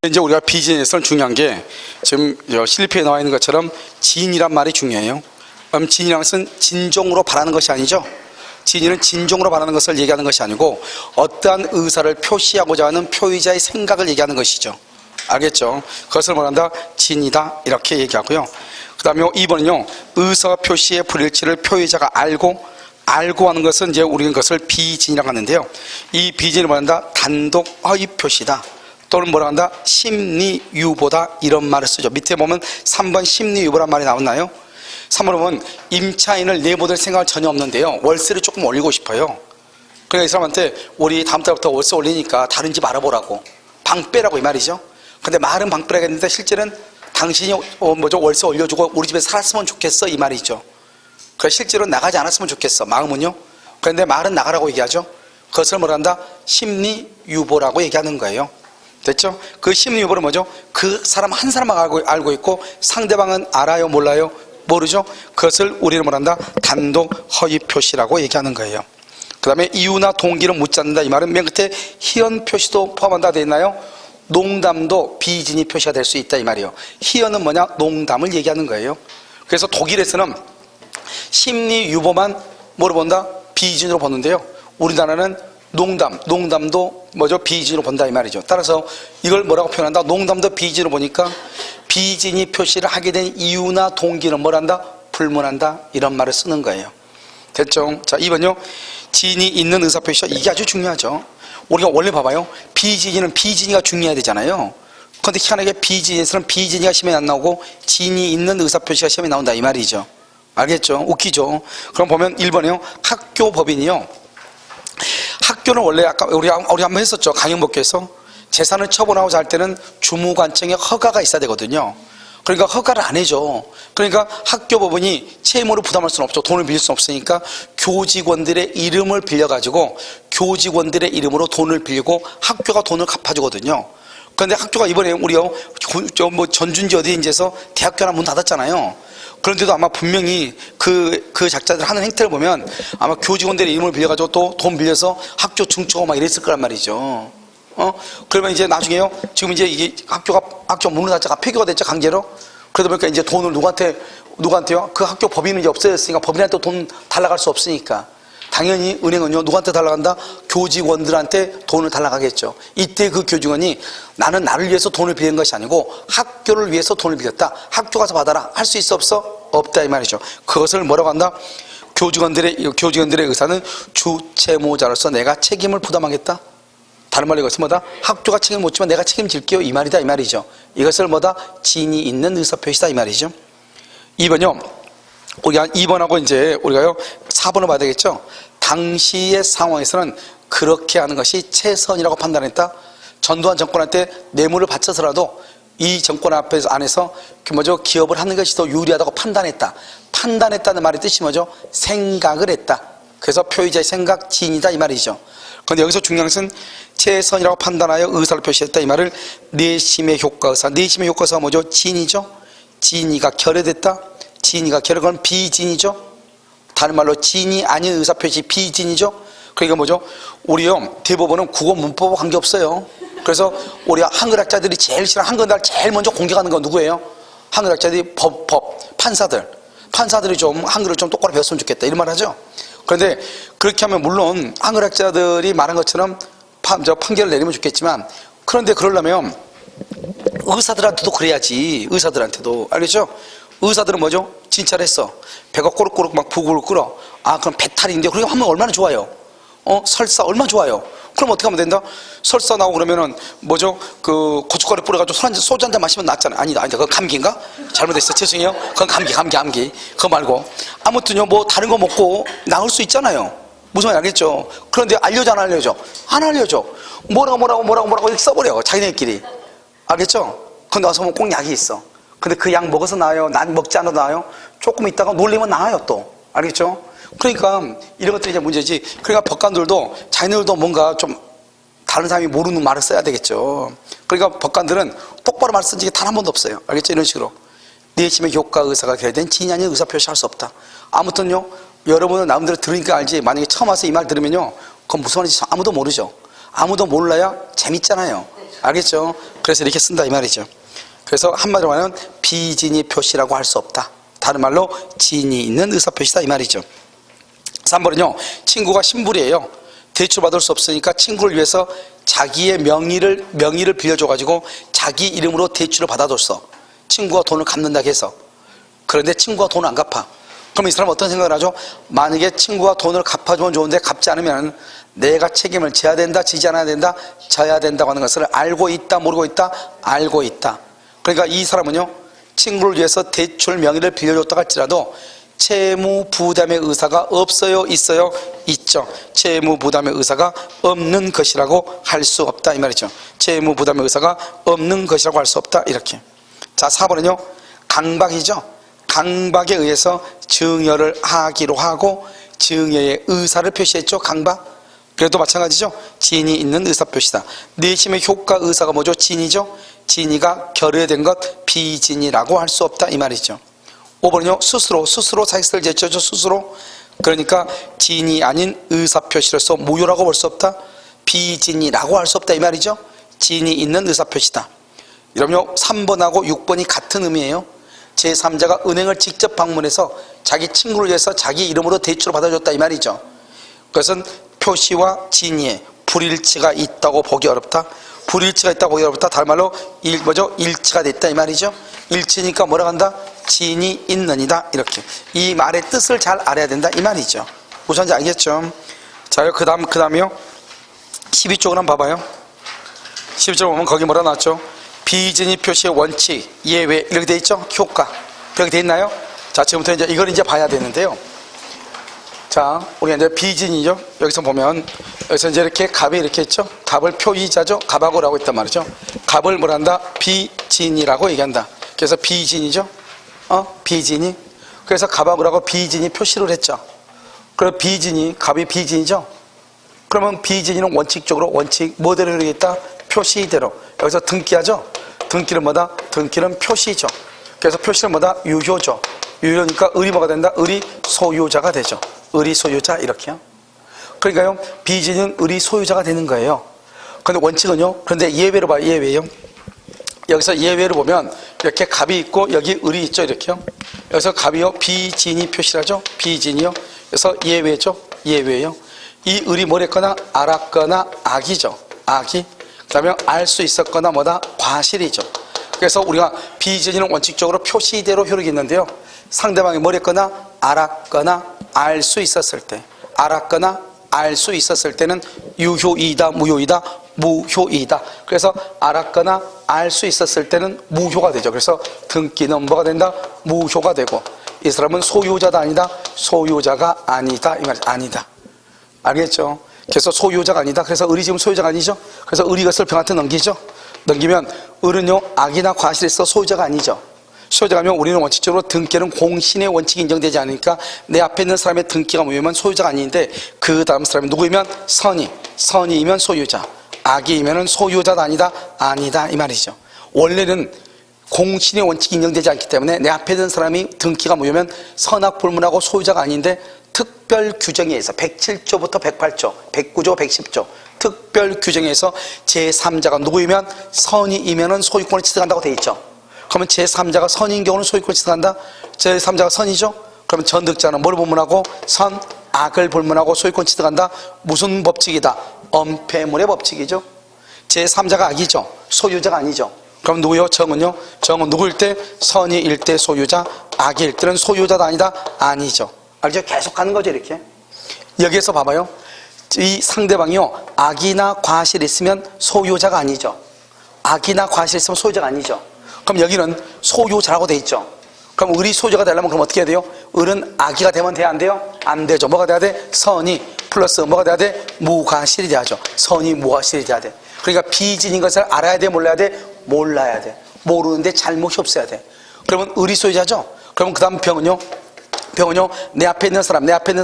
이제 우리가 비즈니스는 중요한 게 지금 실리피에 나와 있는 것처럼 진이란 말이 중요해요. 그럼 진이란 것은 진종으로 바라는 것이 아니죠. 진이는 진종으로 바라는 것을 얘기하는 것이 아니고 어떠한 의사를 표시하고자 하는 표의자의 생각을 얘기하는 것이죠. 알겠죠? 그것을 말한다 진이다 이렇게 얘기하고요. 그 다음에 2번은요 의사 표시의 불일치를 표의자가 알고 하는 것은 이제 우리는 그것을 비진이라고 하는데요. 이 비진을 말한다 단독 허위 표시다. 또는 뭐라 한다? 심리유보다 이런 말을 쓰죠. 밑에 보면 3번 심리유보란 말이 나왔나요? 3번에 보면 임차인을 내보낼 생각은 전혀 없는데요. 월세를 조금 올리고 싶어요. 그러니까 이 사람한테 우리 다음 달부터 월세 올리니까 다른 집 알아보라고 방 빼라고 이 말이죠. 근데 말은 방 빼라고 했는데 실제는 당신이 월세 올려주고 우리 집에 살았으면 좋겠어 이 말이죠. 그래서 실제로 나가지 않았으면 좋겠어 마음은요. 그런데 말은 나가라고 얘기하죠. 그것을 뭐라 한다? 심리유보라고 얘기하는 거예요. 됐죠? 그 심리유보는 뭐죠? 그 사람 한 사람만 알고 있고 상대방은 알아요 몰라요? 모르죠? 그것을 우리는 뭐란다? 단독 허위 표시라고 얘기하는 거예요. 그 다음에 이유나 동기를 묻지 않는다 이 말은 맨 끝에 희연 표시도 포함한다 되어 있나요? 농담도 비진이 표시가 될 수 있다 이 말이에요. 희연은 뭐냐? 농담을 얘기하는 거예요. 그래서 독일에서는 심리유보만 뭐로 본다? 비진으로 보는데요. 우리나라는 농담도 뭐죠? 비진으로 본다 이 말이죠. 따라서 이걸 뭐라고 표현한다? 농담도 비진으로 보니까 비진이 표시를 하게 된 이유나 동기는 뭐란다? 불문한다 이런 말을 쓰는 거예요. 됐죠? 자 2번요 진이 있는 의사표시가 이게 아주 중요하죠. 우리가 원래 봐봐요. 비진이가 중요해야 되잖아요. 그런데 희한하게 비진에서는 비진이가 시험에 안 나오고 진이 있는 의사표시가 시험에 나온다 이 말이죠. 알겠죠? 웃기죠? 그럼 보면 1번이요 학교법인이요. 학교는 원래 아까 우리 한번 했었죠. 강연법규에서 재산을 처분하고자 할 때는 주무관청의 허가가 있어야 되거든요. 그러니까 허가를 안 해줘. 그러니까 학교법인이 채무를 부담할 수는 없죠. 돈을 빌릴 수는 없으니까 교직원들의 이름을 빌려가지고 교직원들의 이름으로 돈을 빌리고 학교가 돈을 갚아주거든요. 그런데 학교가 이번에 우리가 전준지 어디인지에서 대학교 하나 문 닫았잖아요. 그런데도 아마 분명히 그 작자들 하는 행태를 보면 아마 교직원들의 이름을 빌려가지고 또 돈 빌려서 학교 증축하고 막 이랬을 거란 말이죠. 그러면 이제 나중에요. 지금 이제 이게 학교 문을 닫자가 폐교가 됐죠, 강제로. 그러다 보니까 이제 돈을 누구한테요? 그 학교 법인은 이제 없어졌으니까 법인한테 돈 달라갈 수 없으니까. 당연히 은행은요, 누구한테 달라간다? 교직원들한테 돈을 달라가겠죠. 이때 그 교직원이 나는 나를 위해서 돈을 빌린 것이 아니고 학교를 위해서 돈을 빌렸다. 학교 가서 받아라. 할 수 있어 없어? 없다 이 말이죠. 그것을 뭐라고 한다? 교직원들의 의사는 주채무자로서 내가 책임을 부담하겠다. 다른 말로 이것은 뭐다? 학교가 책임을 못 지면 내가 책임질게요 이 말이다 이 말이죠. 이것을 뭐다? 진이 있는 의사표시다 이 말이죠. 2번요. 우리가 2번하고 이제 우리가요 4번을 봐야 되겠죠. 당시의 상황에서는 그렇게 하는 것이 최선이라고 판단했다. 전두환 정권한테 뇌물을 바쳐서라도 이 정권 안에서 기업을 하는 것이 더 유리하다고 판단했다는 말의 뜻이 뭐죠? 생각을 했다. 그래서 표의자의 생각 진이다 이 말이죠. 그런데 여기서 중요한 것은 최선이라고 판단하여 의사를 표시했다 이 말을 내심의 효과의사. 내심의 효과의사가 뭐죠? 진이죠. 진이가 결여됐다. 진이가 결여건 비진이죠. 다른 말로 진이 아닌 의사표시 비진이죠. 그러니까 뭐죠? 우리요 대법원은 국어 문법하고 관계없어요. 그래서 우리 한글학자들이 제일 싫어하는 한글날 제일 먼저 공격하는 건 누구예요? 한글학자들이 판사들이 좀 한글을 좀 똑바로 배웠으면 좋겠다 이런 말 하죠. 그런데 그렇게 하면 물론 한글학자들이 말한 것처럼 판결을 내리면 좋겠지만 그런데 그러려면 의사들한테도 그래야지. 의사들한테도 알겠죠? 의사들은 뭐죠? 진찰을 했어. 배가 꼬르꼬르 막 부글부글 끓어. 아 그럼 배탈인데 그렇게 하면 얼마나 좋아요. 설사 얼마나 좋아요. 그럼 어떻게 하면 된다? 설사 나오고 그러면은 뭐죠? 그 고춧가루 뿌려가지고 소주 한 잔 마시면 낫잖아요. 아니다 그거 감기인가? 잘못했어 죄송해요. 그건 감기 그거 말고 아무튼요 뭐 다른 거 먹고 나을 수 있잖아요. 무슨 말인지 알겠죠? 그런데 알려줘 안 알려줘? 안 알려줘. 뭐라고 이렇게 써버려 자기네끼리. 알겠죠? 근데 와서 보면 꼭 약이 있어. 근데 그 약 먹어서 나아요? 난 먹지 않아도 나아요? 조금 있다가 놀리면 나아요 또. 알겠죠? 그러니까 이런 것들이 이제 문제지. 그러니까 법관들도 자기네들도 뭔가 좀 다른 사람이 모르는 말을 써야 되겠죠. 그러니까 법관들은 똑바로 말 쓴 적이 단 한 번도 없어요. 알겠죠? 이런 식으로 내심의 효과 의사가 결여된 진이 아닌 의사 표시할 수 없다. 아무튼요 여러분은 남들 들으니까 알지 만약에 처음 와서 이 말 들으면요 그건 무슨 말인지 아무도 모르죠. 아무도 몰라야 재밌잖아요. 알겠죠? 그래서 이렇게 쓴다 이 말이죠. 그래서 한마디로 말하면 비진이 표시라고 할 수 없다. 다른 말로 진이 있는 의사표시다 이 말이죠. 3번은요, 친구가 신불이에요. 대출받을 수 없으니까 친구를 위해서 자기의 명의를 빌려줘가지고 자기 이름으로 대출을 받아줬어. 친구가 돈을 갚는다고 해서. 그런데 친구가 돈을 안 갚아. 그럼 이 사람은 어떤 생각을 하죠? 만약에 친구가 돈을 갚아주면 좋은데 갚지 않으면 내가 책임을 져야 된다, 지지 않아야 된다, 져야 된다고 하는 것을 알고 있다, 모르고 있다? 알고 있다. 그러니까 이 사람은요, 친구를 위해서 대출 명의를 빌려줬다 할지라도 채무 부담의 의사가 없어요, 있어요? 있죠. 채무 부담의 의사가 없는 것이라고 할 수 없다 이 말이죠. 채무 부담의 의사가 없는 것이라고 할 수 없다 이렇게. 자, 4번은요, 강박이죠. 강박에 의해서 증여를 하기로 하고 증여의 의사를 표시했죠. 강박. 그래도 마찬가지죠. 진이 있는 의사표시다. 내심의 효과 의사가 뭐죠? 진이죠. 진이가 결여된 것 비진이라고 할 수 없다 이 말이죠. 5번은요, 스스로 자식을 제쳐줘. 스스로. 그러니까 진이 아닌 의사표시로서 무효라고 볼 수 없다. 비진이라고 할 수 없다 이 말이죠. 진이 있는 의사표시다. 이러면요, 3번하고 6번이 같은 의미예요. 제3자가 은행을 직접 방문해서 자기 친구를 위해서 자기 이름으로 대출을 받아줬다 이 말이죠. 그것은 표시와 진이에 불일치가 있다고 보기 어렵다. 불일치가 있다고 보기 어렵다. 다른 말로 일치가 됐다 이 말이죠. 일치니까 뭐라고 한다? 진이 있느니라 이렇게. 이 말의 뜻을 잘 알아야 된다 이 말이죠. 우선 이제 알겠죠. 자, 그 다음이요, 12쪽을 한번 봐봐요. 12쪽 보면 거기 뭐라 나왔죠? 비진이 표시의 원칙, 예외 이렇게 돼 있죠? 효과 그렇게 돼 있나요? 자, 지금부터 이제 이걸 이제 봐야 되는데요. 자, 우리가 이제 비진이죠. 여기서 보면 여기서 이제 이렇게 갑이 이렇게 있죠. 갑을 표의자죠. 갑하고라고 있단 말이죠. 갑을 뭐라 한다? 비진이라고 얘기한다. 그래서 비진이죠. 비진이. 그래서 갑하고라고 비진이 표시를 했죠. 그럼 갑이 비진이죠. 그러면 비진이는 원칙적으로 뭐대로 이루겠다? 표시대로. 여기서 등기하죠. 등기는 뭐다? 등기는 표시죠. 그래서 표시는 뭐다? 유효죠. 유효니까 을이 뭐가 된다? 을이 소유자가 되죠. 을이 소유자 이렇게요. 그러니까요, 비진은 을이 소유자가 되는 거예요. 그런데 원칙은요, 그런데 예외로 봐요. 예외요. 여기서 예외를 보면 이렇게 갑이 있고 여기 을이 있죠. 이렇게요. 여기서 갑이요, 비진이 표시라죠. 비진이요. 그래서 예외죠. 예외요. 이 을이 뭐랬거나 알았거나 악이죠. 악이. 그 다음에 알 수 있었거나 뭐다? 과실이죠. 그래서 우리가 비진이는 원칙적으로 표시대로 효력이 있는데요, 상대방이 뭐랬거나 알았거나 알 수 있었을 때, 알았거나 알 수 있었을 때는 유효이다, 무효이다? 무효이다. 그래서 알았거나 알 수 있었을 때는 무효가 되죠. 그래서 등기는 뭐가 된다? 무효가 되고, 이 사람은 소유자다 아니다? 소유자가 아니다 이 말이죠. 아니다. 알겠죠? 그래서 소유자가 아니다. 그래서 을이 지금 소유자가 아니죠. 그래서 을이 이것을 병한테 넘기죠. 넘기면 을은요, 악이나 과실에 있어 소유자가 아니죠. 소유자가 아니면 우리는 원칙적으로 등기는 공신의 원칙이 인정되지 않으니까 내 앞에 있는 사람의 등기가 무효면 소유자가 아닌데, 그 다음 사람이 누구이면 선이이면 소유자, 악이면 소유자도 아니다 이 말이죠. 원래는 공신의 원칙이 인정되지 않기 때문에 내 앞에 있는 사람이 등기가 무효면 선악 불문하고 소유자가 아닌데, 특별 규정에 의해서 107조부터 108조, 109조, 110조 특별 규정에 의해서 제3자가 누구이면 선이면은 소유권을 취득한다고 돼 있죠. 그러면 제3자가 선인 경우는 소유권을 취득한다. 제3자가 선이죠. 그러면 전득자는 뭘 불문하고? 선, 악을 불문하고 소유권 취득한다. 무슨 법칙이다? 엄폐물의 법칙이죠. 제3자가 악이죠. 소유자가 아니죠. 그럼 누구요? 정은요? 정은 누구일 때? 선이일 때 소유자, 악일 때는 소유자도 아니죠. 알죠? 계속 가는 거죠, 이렇게. 여기에서 봐봐요. 이 상대방이요, 악이나 과실이 있으면 소유자가 아니죠. 악이나 과실이 있으면 소유자가 아니죠. 그럼 여기는 소유자라고 돼 있죠. 그럼 을이 소유자가 되려면 그럼 어떻게 해야 돼요? 을은 악이가 되면 돼야 안 돼요? 안 되죠. 뭐가 돼야 돼? 선이 플러스 뭐가 돼야 돼? 무과실이 돼야죠. 선이 무과실이 돼야 돼. 그러니까 비진인 것을 알아야 돼, 몰라야 돼? 몰라야 돼. 모르는데 잘못이 없어야 돼. 그러면 을이 소유자죠. 그러면 그 다음 병은요, 내 앞에 있는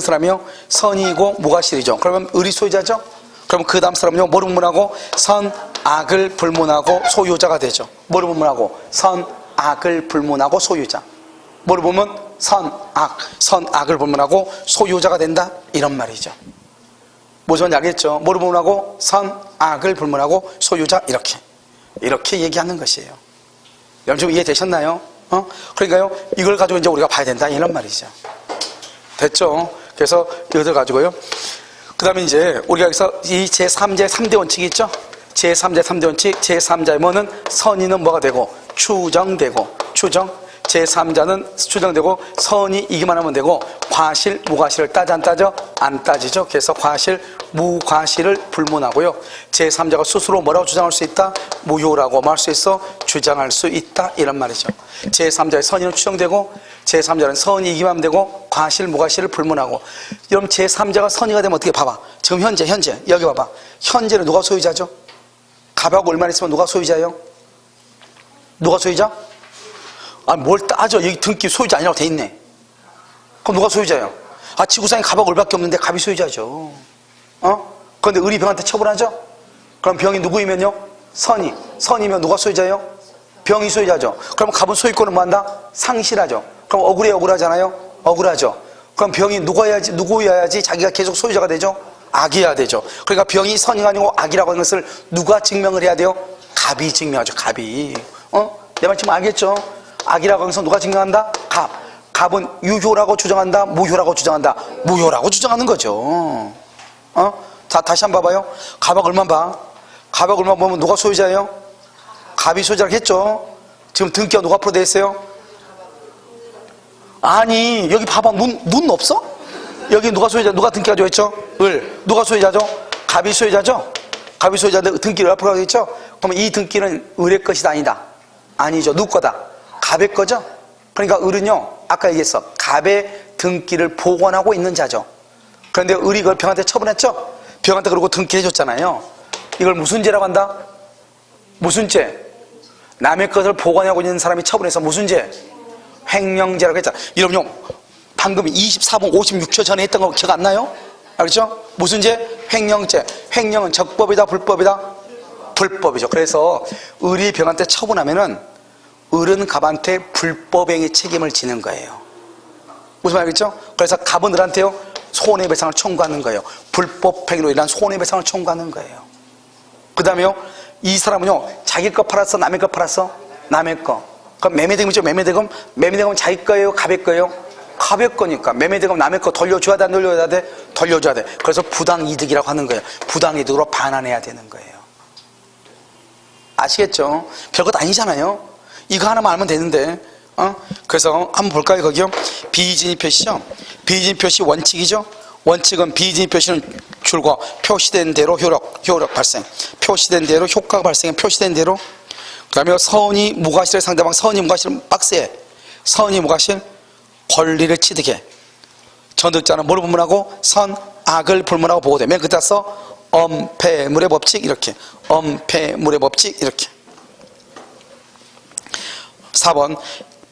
사람이요, 선이고 무과실이죠. 그러면 을이 소유자죠. 그럼 그 다음 사람은요, 뭐를 불문하고? 선, 악을 불문하고 소유자가 되죠. 뭐를 불문하고? 선, 악을 불문하고 소유자. 뭐를 보면? 선, 악을 불문하고 소유자가 된다 이런 말이죠. 무슨 말인지 알겠죠? 뭐를 불문하고? 선, 악을 불문하고 소유자 이렇게. 이렇게 얘기하는 것이에요. 여러분 좀 이해되셨나요? 그러니까요, 이걸 가지고 이제 우리가 봐야 된다, 이런 말이죠. 됐죠? 그래서 이것을 가지고요. 그 다음에 이제 우리가 여기서 이 제3제 3대 원칙이 있죠? 제3제 3대 원칙, 제3자의 뭐는 선의는 뭐가 되고, 추정되고, 추정. 제3자는 추정되고, 선이 이기만 하면 되고, 과실, 무과실을 따져 안 따져? 안 따지죠. 그래서 과실, 무과실을 불문하고요. 제3자가 스스로 뭐라고 주장할 수 있다? 무효라고 말 수 있어? 주장할 수 있다, 이런 말이죠. 제3자의 선의는 추정되고, 제3자는 선이 이기만 하면 되고, 과실, 무과실을 불문하고. 여러분 제3자가 선의가 되면 어떻게 봐봐. 지금 현재 여기 봐봐. 현재는 누가 소유자죠? 갑하고 얼마나 있으면 누가 소유자예요? 누가 소유자? 아, 뭘 따져. 여기 등기 소유자 아니라고 돼 있네. 그럼 누가 소유자예요? 아, 지구상에 갑하고 을밖에 없는데 갑이 소유자죠. 그런데 을이 병한테 처분하죠? 그럼 병이 누구이면요? 선이면 누가 소유자예요? 병이 소유자죠. 그럼 갑은 소유권을 뭐 한다? 상실하죠. 그럼 억울하잖아요? 억울하죠. 그럼 병이 누구여야지 자기가 계속 소유자가 되죠? 악이어야 되죠. 그러니까 병이 선이가 아니고 악이라고 하는 것을 누가 증명을 해야 돼요? 갑이 증명하죠. 갑이. 내 말 지금 알겠죠? 악이라고 하면서 누가 증명한다? 갑. 갑은 유효라고 주장한다? 무효라고 주장한다? 무효라고 주장하는 거죠. 자, 다시 한번 봐봐요. 갑하고 을만 봐. 갑하고 을만 보면 누가 소유자예요? 갑이 소유자라고 했죠. 지금 등기가 누가 앞으로 돼 있어요? 아니, 여기 봐봐. 눈 없어? 여기 누가 소유자, 누가 등기 가지고 있죠? 을. 누가 소유자죠? 갑이 소유자죠? 갑이 소유자인데 등기를 앞으로 가지고 있죠? 그러면 이 등기는 을의 것이다, 아니다? 아니죠. 누구 거다? 갑의 거죠? 그러니까 을은요, 아까 얘기했어. 갑의 등기를 보관하고 있는 자죠. 그런데 을이 그걸 병한테 처분했죠? 병한테 그러고 등기해줬잖아요. 이걸 무슨 죄라고 한다? 무슨 죄? 남의 것을 보관하고 있는 사람이 처분해서 무슨 죄? 횡령죄라고 했잖아. 여러분요, 방금 24분 56초 전에 했던 거 기억 안 나요? 알겠죠? 무슨 죄? 횡령죄. 횡령은 적법이다, 불법이다? 불법이죠. 그래서 을이 병한테 처분하면은 을은 갑한테 불법행위 책임을 지는 거예요. 무슨 말이겠죠? 그래서 갑은 을한테요, 손해배상을 청구하는 거예요. 불법행위로 인한 손해배상을 청구하는 거예요. 그 다음에요, 이 사람은요, 자기 거 팔았어? 남의 거 팔았어? 남의 거. 그럼 매매대금이죠. 매매대금은 자기 거예요? 갑의 거예요? 갑의 거니까. 매매대금 남의 거 돌려줘야 돼? 안 돌려줘야 돼? 돌려줘야 돼. 그래서 부당이득이라고 하는 거예요. 부당이득으로 반환해야 되는 거예요. 아시겠죠? 별것 아니잖아요. 이거 하나만 알면 되는데. 그래서 한번 볼까요? 거기요. 비진입 표시죠. 비진입 표시 원칙이죠. 원칙은 비진입 표시는 줄과 표시된 대로 효력 발생. 표시된 대로 효과가 발생해. 표시된 대로. 그 다음에 선의 무과실의 상대방. 선의 무과실은 빡세. 선의 무과실 권리를 취득해. 전득자는 뭘 불문하고? 선, 악을 불문하고 보호돼. 맨 끝에 써 엄폐물의 법칙 이렇게. 엄폐물의 법칙 이렇게. 4번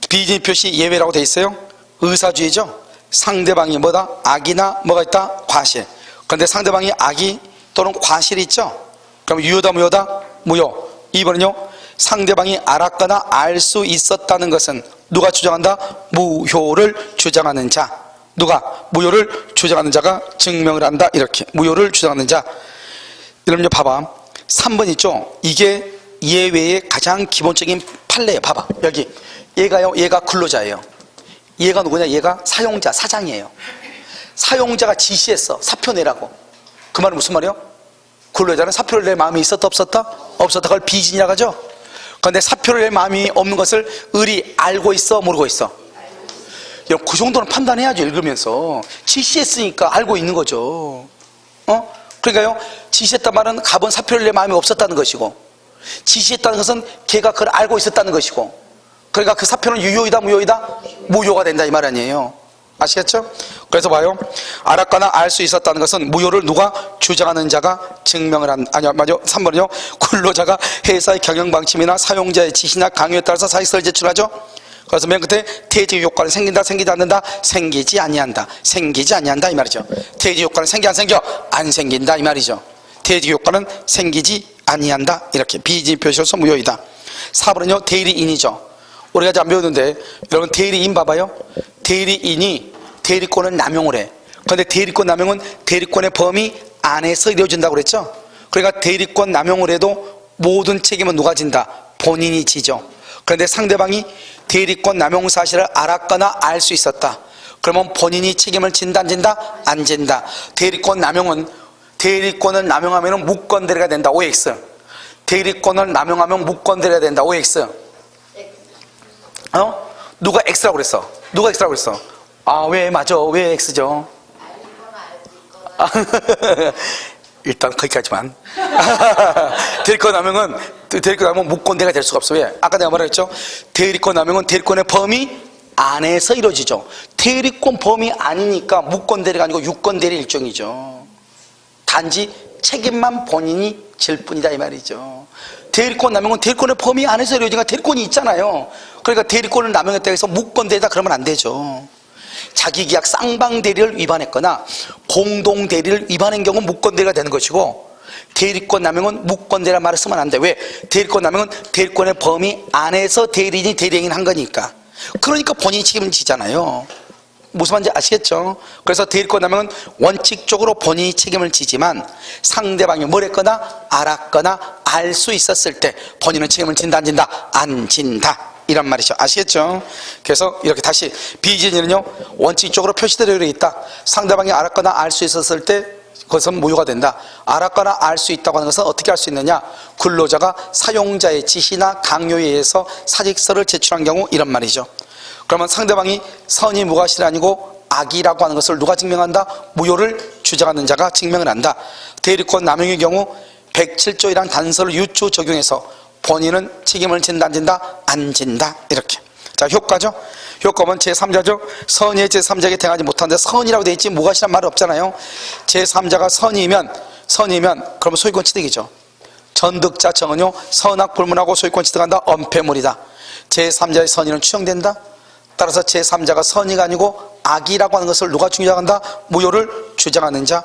비진입 표시 예외라고 돼 있어요. 의사주의죠. 상대방이 뭐다? 악이나 뭐가 있다? 과실. 그런데 상대방이 악이 또는 과실이 있죠. 그럼 유효다 무효다? 무효. 2번은요. 상대방이 알았거나 알 수 있었다는 것은 누가 주장한다? 무효를 주장하는 자. 누가? 무효를 주장하는 자가 증명을 한다. 이렇게. 무효를 주장하는 자. 여러분 봐봐. 3번 있죠. 이게 예외의 가장 기본적인 판례예요. 봐봐. 여기 얘가 근로자예요. 얘가 누구냐? 얘가 사용자, 사장이에요. 사용자가 지시했어. 사표 내라고. 그 말은 무슨 말이에요? 근로자는 사표를 낼 마음이 있었다 없었다? 없었다. 그걸 비진이라고 하죠. 그런데 사표를 낼 마음이 없는 것을 을이 알고 있어 모르고 있어? 그 정도는 판단해야죠. 읽으면서. 지시했으니까 알고 있는 거죠. 그러니까요, 지시했단 말은 갑은 사표를 낼 마음이 없었다는 것이고, 지시했다는 것은 걔가 그걸 알고 있었다는 것이고, 그러니까 그 사표는 유효이다 무효이다? 무효가 된다 이 말 아니에요. 아시겠죠? 그래서 봐요. 알았거나 알 수 있었다는 것은 무효를 누가 주장하는 자가 증명을 한. 아니요, 맞아. 3번은요. 근로자가 회사의 경영 방침이나 사용자의 지시나 강요에 따라서 사익서를 제출하죠. 그래서 맨 끝에 퇴직 효과는 생긴다, 생기지 않는다, 생기지 아니한다, 생기지 아니한다 이 말이죠. 퇴직 효과는 생겨 안 생겨? 안 생긴다 이 말이죠. 퇴직 효과는 생기지 아니한다. 이렇게 비진입 표시로서 무효이다. 4번은요. 대리인이죠. 우리가 잘 안 배웠는데 여러분 대리인 봐봐요. 대리인이 대리권을 남용을 해. 그런데 대리권 남용은 대리권의 범위 안에서 이루어진다고 그랬죠. 그러니까 대리권 남용을 해도 모든 책임은 누가 진다? 본인이 지죠. 그런데 상대방이 대리권 남용 사실을 알았거나 알 수 있었다. 그러면 본인이 책임을 진다 안 진다? 안 진다. 대리권을 남용하면 무권대리가 된다. OX. 대리권을 남용하면 무권대리가 된다. OX. 누가 X라고 그랬어? 누가 X라고 그랬어? 아, 왜 맞아? 왜 X죠? 일단 거기까지만. 대리권 남용은 무권대리가 될 수가 없어. 왜? 아까 내가 말했죠? 대리권 남용은 대리권의 범위 안에서 이루어지죠. 대리권 범위 아니니까 무권대리가 아니고 유권대리 일종이죠. 단지 책임만 본인이 질 뿐이다 이 말이죠. 대리권 남용은 대리권의 범위 안에서 이루어지니까 대리권이 있잖아요. 그러니까 대리권을 남용했다고 해서 무권대리다 그러면 안 되죠. 자기계약 쌍방대리를 위반했거나 공동대리를 위반한 경우는 무권대리가 되는 것이고, 대리권 남용은 무권대리라는 말을 쓰면 안 돼. 왜? 대리권 남용은 대리권의 범위 안에서 대리인이 대리행위를 한 거니까. 그러니까 본인이 책임을 지잖아요. 무슨 말인지 아시겠죠? 그래서 대리권 남용은 원칙적으로 본인이 책임을 지지만 상대방이 뭘 했거나 알았거나 알 수 있었을 때 본인은 책임을 진다 안 진다? 안 진다 이란 말이죠. 아시겠죠? 그래서 이렇게 다시 비진이는요 원칙적으로 표시되어 있다. 상대방이 알았거나 알 수 있었을 때 그것은 무효가 된다. 알았거나 알 수 있다고 하는 것은 어떻게 할 수 있느냐? 근로자가 사용자의 지시나 강요에 의해서 사직서를 제출한 경우 이런 말이죠. 그러면 상대방이 선이 무과실이 아니고 악이라고 하는 것을 누가 증명한다? 무효를 주장하는 자가 증명을 한다. 대리권 남용의 경우 107조이라는 단서를 유추 적용해서 본인은 책임을 진다 안 진다? 안 진다. 이렇게. 자, 효과죠. 효과는 제3자죠. 선의의 제3자에게 대하지 못하는데 선이라고 되어 있지 무과실한 말이 없잖아요. 제3자가 선이면 그러면 소유권 취득이죠. 전득자 정은요 선악 불문하고 소유권 취득한다. 엄폐물이다. 제3자의 선의는 추정된다. 따라서 제3자가 선의가 아니고 악이라고 하는 것을 누가 주장한다? 무효를 주장하는 자.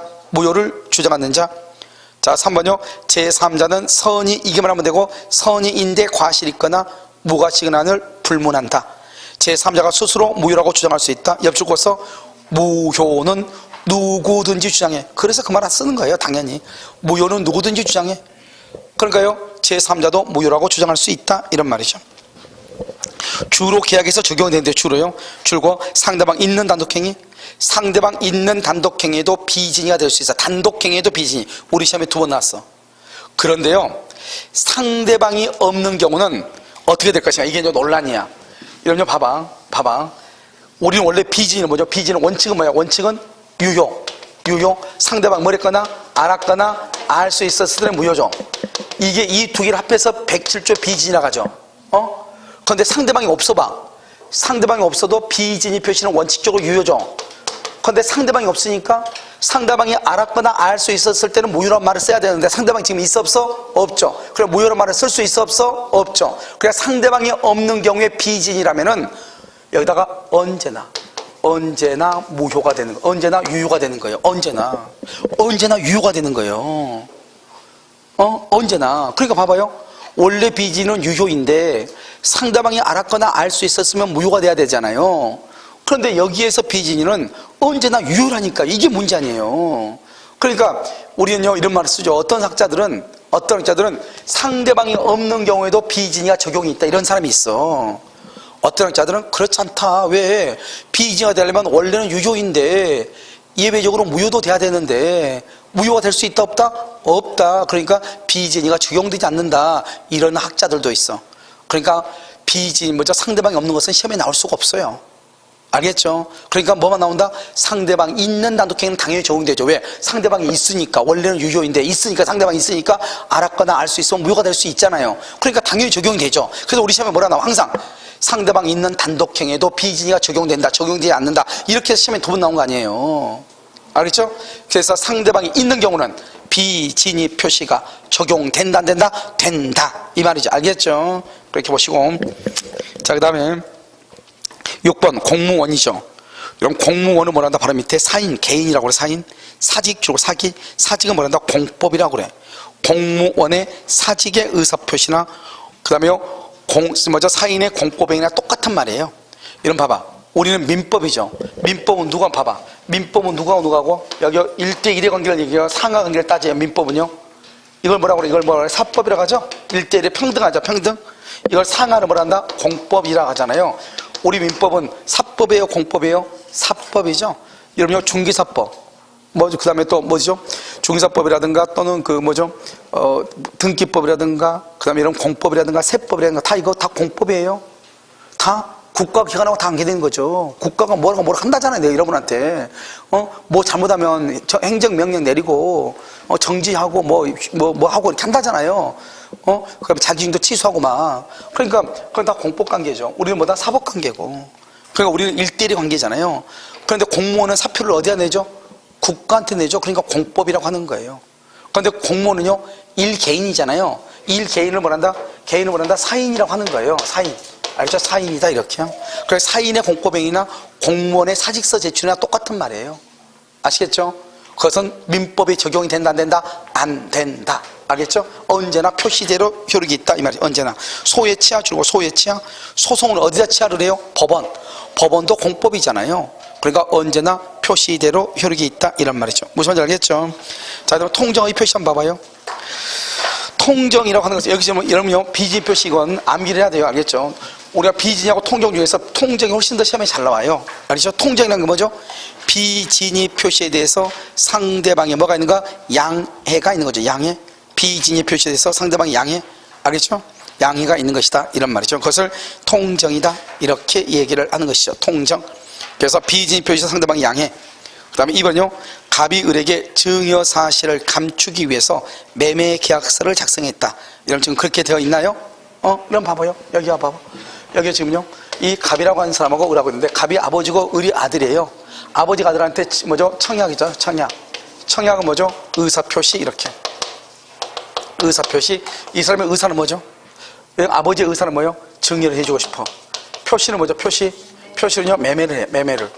자, 3번요. 제3자는 선이 이기만 하면 되고 선의인데 과실이 있거나 무과실한을 불문한다. 제3자가 스스로 무효라고 주장할 수 있다. 옆줄 긋서 무효는 누구든지 주장해. 그래서 그 말을 쓰는 거예요. 당연히 무효는 누구든지 주장해. 그러니까요 제3자도 무효라고 주장할 수 있다 이런 말이죠. 주로 계약에서 적용되는데 주로요. 줄고 상대방 있는 단독행위, 상대방 있는 단독행위에도 비진이가 될 수 있어. 단독행위에도 비진이. 우리 시험에 2번 나왔어. 그런데요 상대방이 없는 경우는 어떻게 될 것인가? 이게 이제 논란이야. 여러분 봐봐. 우리는 원래 비진은 뭐죠? 비진은 원칙은 뭐야? 원칙은 유효. 상대방 뭘 했거나 알았거나 알 수 있었을 때 무효죠. 이게 이 두 개를 합해서 107조 비진이라고 하죠. 그런데 상대방이 없어봐. 상대방이 없어도 비진이 표시는 원칙적으로 유효죠. 그런데 상대방이 없으니까 상대방이 알았거나 알 수 있었을 때는 무효란 말을 써야 되는데 상대방이 지금 있어 없어? 없죠. 그래 무효란 말을 쓸 수 있어 없어? 없죠. 그래 상대방이 없는 경우에 비진이라면은 여기다가 언제나 무효가 되는 거예요. 언제나 유효가 되는 거예요. 언제나 유효가 되는 거예요. 언제나. 그러니까 봐봐요. 원래 비진은 유효인데 상대방이 알았거나 알 수 있었으면 무효가 돼야 되잖아요. 그런데 여기에서 비진이는 언제나 유효라니까. 이게 문제 아니에요. 그러니까 우리는요 이런 말을 쓰죠. 어떤 학자들은 상대방이 없는 경우에도 비진이가 적용이 있다 이런 사람이 있어. 어떤 학자들은 그렇지 않다. 왜? 비진이가 되려면 원래는 유효인데 예외적으로 무효도 돼야 되는데 무효가 될 수 있다 없다? 없다. 그러니까 비진이가 적용되지 않는다. 이런 학자들도 있어. 그러니까 비진이 뭐죠? 상대방이 없는 것은 시험에 나올 수가 없어요. 알겠죠? 그러니까 뭐만 나온다? 상대방 있는 단독행위는 당연히 적용되죠. 왜? 상대방이 있으니까. 원래는 유효인데 있으니까, 상대방이 있으니까 알았거나 알 수 있으면 무효가 될 수 있잖아요. 그러니까 당연히 적용이 되죠. 그래서 우리 시험에 뭐라 나와? 항상 상대방이 있는 단독행위에도 비진이가 적용된다, 적용되지 않는다. 이렇게 해서 시험에 2번 나온 거 아니에요. 알겠죠? 그래서 상대방이 있는 경우는 비진이 표시가 적용된다 안 된다? 된다 이 말이죠. 알겠죠? 그렇게 보시고. 자, 그 다음에 6번 공무원이죠. 그럼 공무원은 뭐란다? 바로 밑에 사인, 개인이라고 그래. 사인, 사직, 주로 사기. 사직은 뭐란다? 공법이라고 그래. 공무원의 사직의 의사표시나 그 다음에 사인의 공법행위나 똑같은 말이에요. 이런 봐봐. 우리는 민법이죠. 민법은 누가 봐봐. 민법은 누구하고 누구하고? 여기 1대1의 관계를 얘기해요. 상하 관계를 따져요. 민법은요. 이걸 뭐라고 그래? 이걸 뭐라고 그래? 사법이라고 하죠? 1대1에 평등하죠, 평등. 이걸 상하를 뭐라 한다? 공법이라고 하잖아요. 우리 민법은 사법이에요, 공법이에요? 사법이죠. 여러분요, 중개사법. 그 다음에 또 뭐죠? 중개사법이라든가 또는 등기법이라든가 그 다음에 이런 공법이라든가 세법이라든가 다 이거 다 공법이에요. 다 국가기관하고 다 관계된 거죠. 국가가 뭐라고 한다잖아요, 내가 여러분한테. 뭐 잘못하면 행정명령 내리고, 정지하고 뭐 하고 이렇게 한다잖아요. 그다음에 자기중도 취소하고 막. 그러니까, 그건 다 공법관계죠. 우리는 뭐다? 사법관계고. 그러니까 우리는 1대1의 관계잖아요. 그런데 공무원은 사표를 어디다 내죠? 국가한테 내죠. 그러니까 공법이라고 하는 거예요. 그런데 공무원은요, 1개인이잖아요. 1개인을 뭐란다? 개인을 뭐란다? 사인이라고 하는 거예요. 사인. 알죠? 사인이다, 이렇게요. 그래서 사인의 공법행위나 공무원의 사직서 제출이나 똑같은 말이에요. 아시겠죠? 그것은 민법에 적용이 된다, 안 된다? 안 된다. 알겠죠? 언제나 표시대로 효력이 있다, 이 말이에요. 언제나. 소의 치하 줄고 소의 치하. 소송을 어디다 치하를 해요? 법원. 법원도 공법이잖아요. 그러니까 언제나 표시대로 효력이 있다, 이런 말이죠. 무슨 말인지 알겠죠? 자, 그럼 통정의 표시 한번 봐봐요. 통정이라고 하는 것은 여기서 여러분요, 비진 표시 이건 암기를 해야 돼요. 알겠죠? 우리가 비진하고 통정 중에서 통정이 훨씬 더 시험에 잘 나와요. 알겠죠? 통정이라는 건 뭐죠? 비진이 표시에 대해서 상대방에 뭐가 있는가? 양해가 있는 거죠. 양해. 비진이 표시에 대해서 상대방의 양해. 알겠죠? 양해가 있는 것이다, 이런 말이죠. 그것을 통정이다, 이렇게 얘기를 하는 것이죠. 통정. 그래서 비진이 표시에서 상대방의 양해. 그 다음에 2번요, 갑이 을에게 증여 사실을 감추기 위해서 매매 계약서를 작성했다. 이런 지금 그렇게 되어 있나요? 그럼 봐봐요. 여기 와봐봐. 여기 지금요, 이 갑이라고 하는 사람하고 을하고 있는데, 갑이 아버지고 을이 아들이에요. 아버지가 아들한테 뭐죠? 청약이죠. 청약. 청약은 뭐죠? 의사표시, 이렇게. 의사표시. 이 사람의 의사는 뭐죠? 아버지의 의사는 뭐예요? 증여를 해주고 싶어. 표시는 뭐죠? 표시. 표시는요, 매매를 해. 매매를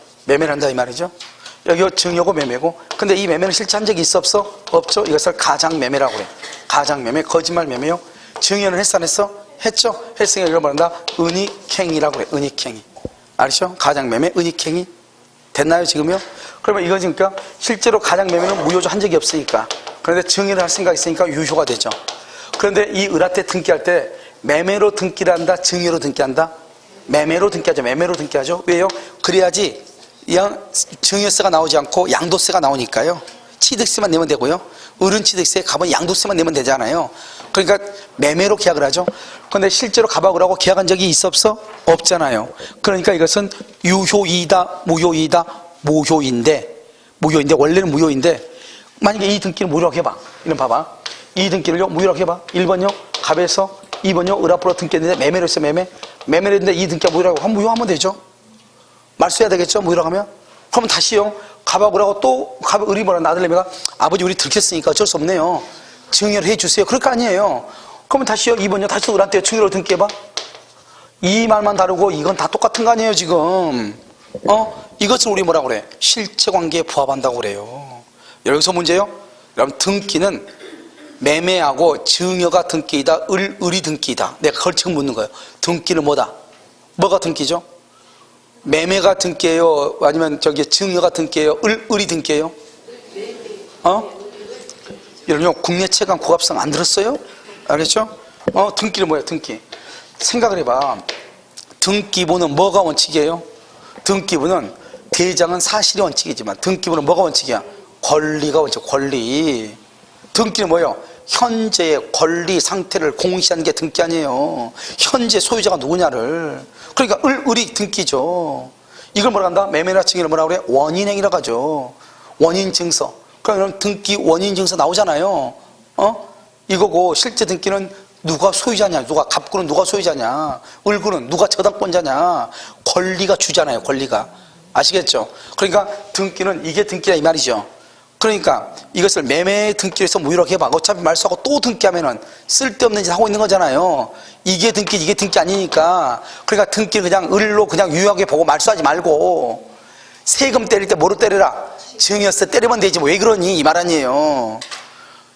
한다, 이 말이죠. 여기 증여고 매매고. 근데 이 매매는 실제 한 적이 있어, 없어? 없죠. 이것을 가장매매라고 그래. 가장매매, 거짓말 매매요. 증여는 했어, 안 했어? 했죠. 했으니까 이걸 말한다, 은닉행위라고 그래. 은닉행위. 알죠? 가장매매, 은닉행위. 됐나요, 지금요? 그러면 이거 그러니까 실제로 가장매매는 무효조 한 적이 없으니까. 그런데 증여를 할 생각이 있으니까 유효가 되죠. 그런데 이 을한테 등기할 때 매매로 등기를 한다, 증여로 등기한다? 매매로 등기하죠. 매매로 등기하죠. 왜요? 그래야지 증여세가 나오지 않고 양도세가 나오니까요. 취득세만 내면 되고요. 을은 취득세, 갑은 양도세만 내면 되잖아요. 그러니까 매매로 계약을 하죠. 그런데 실제로 갑하고 을하고 계약한 적이 있어, 없어? 없잖아요. 그러니까 이것은 유효이다, 무효이다? 무효인데 원래는 무효인데, 만약에 이 등기를 무효라고 해봐. 이런 봐봐. 이 등기를요, 무효라고 해봐. 1번요, 갑에서. 2번요, 을 앞으로 등기했는데 매매로 했어. 매매를 했는데 이 등기가 무효라고 하면 무효하면 되죠. 말소해야 되겠죠, 무효라고 하면. 그러면 다시요, 갑하고 을하고 또 을이 뭐라, 아들내미가 아버지 우리 들켰으니까 어쩔 수 없네요, 증여를 해주세요. 그럴 거 아니에요. 그러면 다시요, 2번요, 다시 또 을한테 증여로 등기해봐. 이 말만 다르고 이건 다 똑같은 거 아니에요, 지금. 이것을 우리 뭐라고 그래? 실체관계에 부합한다고 그래요. 여기서 문제요, 여러분, 등기는 매매하고 증여가 등기이다, 을이 등기이다. 내가 그걸 지금 묻는 거예요. 등기는 뭐다? 뭐가 등기죠? 매매가 등기예요? 아니면 증여가 등기예요? 을이 등기예요? 여러분요, 국내 채권 고갑성 안 들었어요? 알겠죠? 등기는 뭐예요? 등기. 생각을 해봐. 등기부는 뭐가 원칙이에요? 등기부는 대장은 사실이 원칙이지만 등기부는 뭐가 원칙이야? 권리가 원칙. 권리. 등기는 뭐예요? 현재의 권리 상태를 공시하는 게 등기 아니에요. 현재 소유자가 누구냐를. 그러니까 을이 등기죠. 이걸 뭐라 한다? 매매나 증여를 뭐라 그래? 원인행위라고 하죠. 원인증서. 그러면 등기 원인증서 나오잖아요. 이거고, 실제 등기는 누가 소유자냐, 갑구는 누가 소유자냐, 을구는 누가 저당권자냐, 권리가 주잖아요. 권리가. 아시겠죠? 그러니까 등기는 이게 등기라, 이 말이죠. 그러니까 이것을 매매 등기로 해서 무효라고 해봐. 어차피 말소하고 또 등기하면은 쓸데없는 짓 하고 있는 거잖아요. 이게 등기 아니니까. 그러니까 등기는 그냥 을로 그냥 유효하게 보고 말소하지 말고, 세금 때릴 때 뭐로 때려라? 증여세 때리면 되지, 왜 그러니? 이 말 아니에요.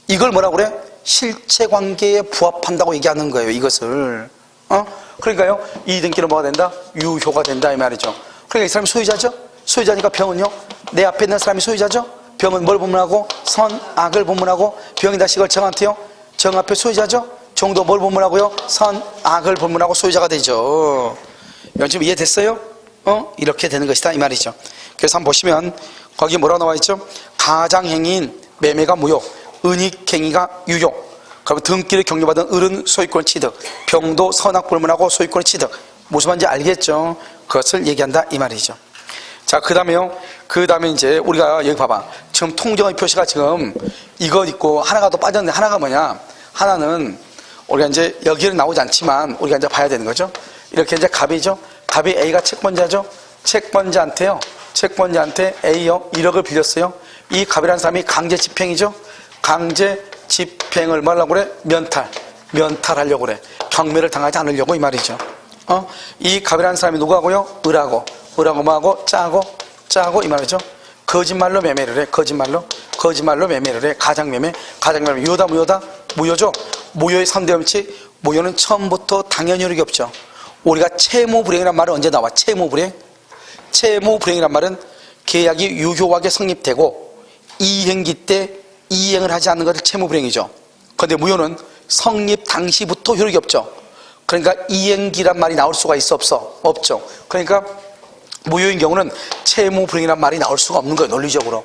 이걸 뭐라고 그래? 실체관계에 부합한다고 얘기하는 거예요, 이것을. 그러니까요, 이 등기는 뭐가 된다? 유효가 된다, 이 말이죠. 그러니까 이 사람이 소유자죠? 소유자니까 병은요, 내 앞에 있는 사람이 소유자죠? 병은 뭘 분문하고? 선악을 분문하고, 병이 다시 이걸 정한테요, 정 앞에 소유자죠. 정도 뭘 본문하고요? 선, 악을 본문하고 소유자가 되죠. 이건 지금 이해됐어요? 이렇게 되는 것이다 이 말이죠. 그래서 한번 보시면 거기 뭐라고 나와 있죠? 가장행위인 매매가 무효, 은닉행위가 유효. 그러면 등기를 격려받은 을은 소유권 취득, 병도 선악 불문하고 소유권 취득. 무슨 말인지 알겠죠? 그것을 얘기한다 이 말이죠. 자, 그 다음에 이제 우리가 여기 봐봐. 지금 통정의 표시가 지금 이거 있고 하나가 더 빠졌는데, 하나가 뭐냐? 하나는 우리가 이제 여기는 나오지 않지만 우리가 이제 봐야 되는 거죠. 이렇게 이제 갑이죠. 갑이 A가 채권자죠. 채권자한테 A요 1억을 빌렸어요. 이 갑이라는 사람이 강제 집행이죠. 강제 집행을 뭐라고 그래? 면탈하려고 그래. 경매를 당하지 않으려고 이 말이죠. 이 갑이라는 사람이 누구하고요? 을하고 뭐하고? 짜고 이 말이죠. 거짓말로 매매를 해. 거짓말로 매매를 해. 가장매매. 유효다. 무효죠. 무효의 선대음치. 무효는 처음부터 당연히 효력이 없죠. 우리가 채무불행이란 말은 언제 나와? 채무불행이란 말은 계약이 유효하게 성립되고 이행기 때 이행을 하지 않는 것을 채무불행이죠. 그런데 무효는 성립 당시부터 효력이 없죠. 그러니까 이행기란 말이 나올 수가 있어 없어? 없죠. 그러니까 무효인 경우는 채무불행이란 말이 나올 수가 없는 거예요. 논리적으로.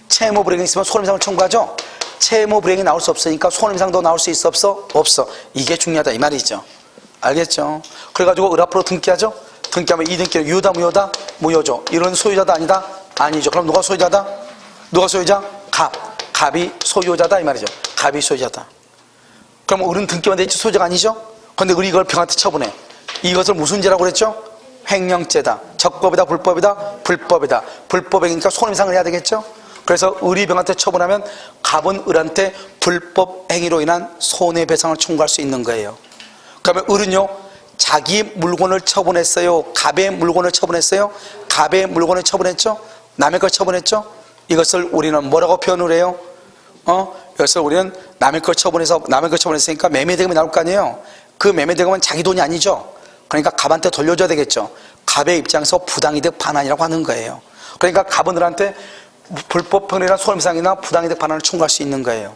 채무불행이 있으면 손해배상을 청구하죠. 채무불행이 나올 수 없으니까 손해배상도 나올 수 있어 없어? 없어. 이게 중요하다 이 말이죠. 알겠죠? 그래가지고 을 앞으로 등기하죠. 등기하면 이 등기는 유효다 무효다? 무효죠. 이런 소유자다 아니다? 아니죠. 그럼 누가 소유자다? 누가 소유자? 갑이 소유자다 이 말이죠. 갑이 소유자다. 그럼 을은 등기만 돼 있지 소유자가 아니죠? 근데 을이 이걸 병한테 처분해. 이것을 무슨 죄라고 그랬죠? 횡령죄다. 적법이다 불법이다? 불법이다. 불법이니까 손해배상을 해야 되겠죠? 그래서 을이 병한테 처분하면 갑은 을한테 불법 행위로 인한 손해배상을 청구할 수 있는 거예요. 그러면 을은요, 자기 물건을 처분했어요? 갑의 물건을 처분했어요? 갑의 물건을 처분했죠? 남의 걸 처분했죠? 이것을 우리는 뭐라고 표현을 해요? 이것을 우리는 남의 걸 처분했으니까 매매대금이 나올 거 아니에요? 그 매매대금은 자기 돈이 아니죠? 그러니까 갑한테 돌려줘야 되겠죠? 갑의 입장에서 부당이득 반환이라고 하는 거예요. 그러니까 갑은 을한테 불법 행위나 손해배상이나 부당이득 반환을 청구할 수 있는 거예요.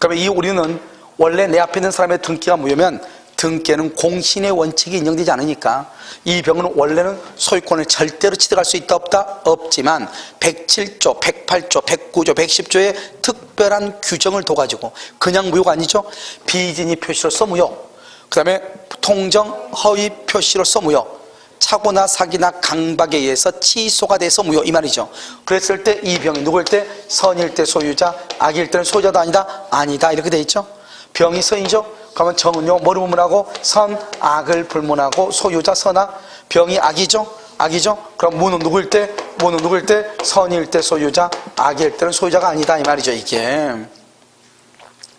그러면 이 우리는 원래 내 앞에 있는 사람의 등기가 무효면 등기에는 공신의 원칙이 인정되지 않으니까 이 병은 원래는 소유권을 절대로 취득할 수 있다 없다? 없지만 107조, 108조, 109조, 110조의 특별한 규정을 둬가지고 그냥 무효가 아니죠. 비진이 표시로서 무효, 그 다음에 통정 허위 표시로서 무효, 착오나 사기나 강박에 의해서 취소가 돼서 무효 이 말이죠. 그랬을 때 이 병이 누구일 때? 선일 때 소유자, 악일 때는 소유자도 아니다 이렇게 돼 있죠. 병이 선이죠. 그러면 정은요 뭐를 불문하고? 선, 악을 불문하고 소유자 선악. 병이 악이죠. 그럼 무는 누구일 때? 선일 때 소유자, 악일 때는 소유자가 아니다 이 말이죠. 이게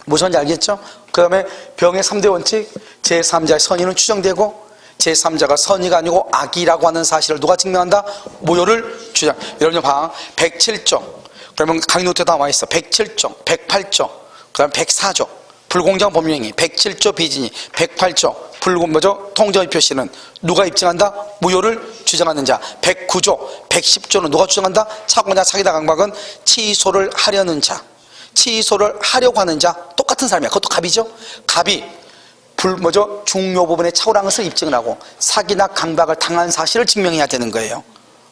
무슨 말인지 알겠죠? 그 다음에 병의 3대 원칙, 제3자의 선의는 추정되고 제3자가 선의가 아니고 악이라고 하는 사실을 누가 증명한다? 무효를 주장. 여러분 봐, 107조 그러면 강의노트에 다 나와 있어. 107조, 108조, 그 다음에 104조 불공정 법령이, 107조 비진이, 108조 통정의 표시는 누가 입증한다? 무효를 주장하는 자. 109조, 110조는 누가 주장한다? 착오나 사기다 강박은 취소를 하려는 자, 취소를 하려고 하는 자. 똑같은 사람이야. 그것도 갑이죠. 갑이 중요 부분에 착오라는 것을 입증을 하고 사기나 강박을 당한 사실을 증명해야 되는 거예요.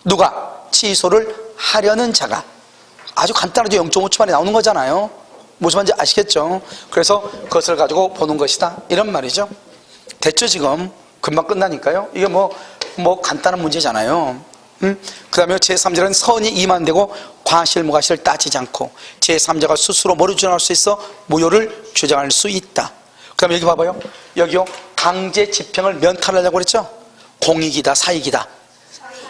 누가? 취소를 하려는 자가. 아주 간단하게 0.5초 만에 나오는 거잖아요. 무슨 말인지 아시겠죠? 그래서 그것을 가지고 보는 것이다 이런 말이죠. 됐죠? 지금 금방 끝나니까요. 이게 뭐 간단한 문제잖아요. 그 다음에 제3자는 선이 이만되고 과실무과실을 따지지 않고 제3자가 스스로 뭐를 주장할 수 있어? 무효를 주장할 수 있다. 그 다음에 여기 봐봐요. 여기요, 강제 집행을 면탈하려고 그랬죠? 공익이다 사익이다?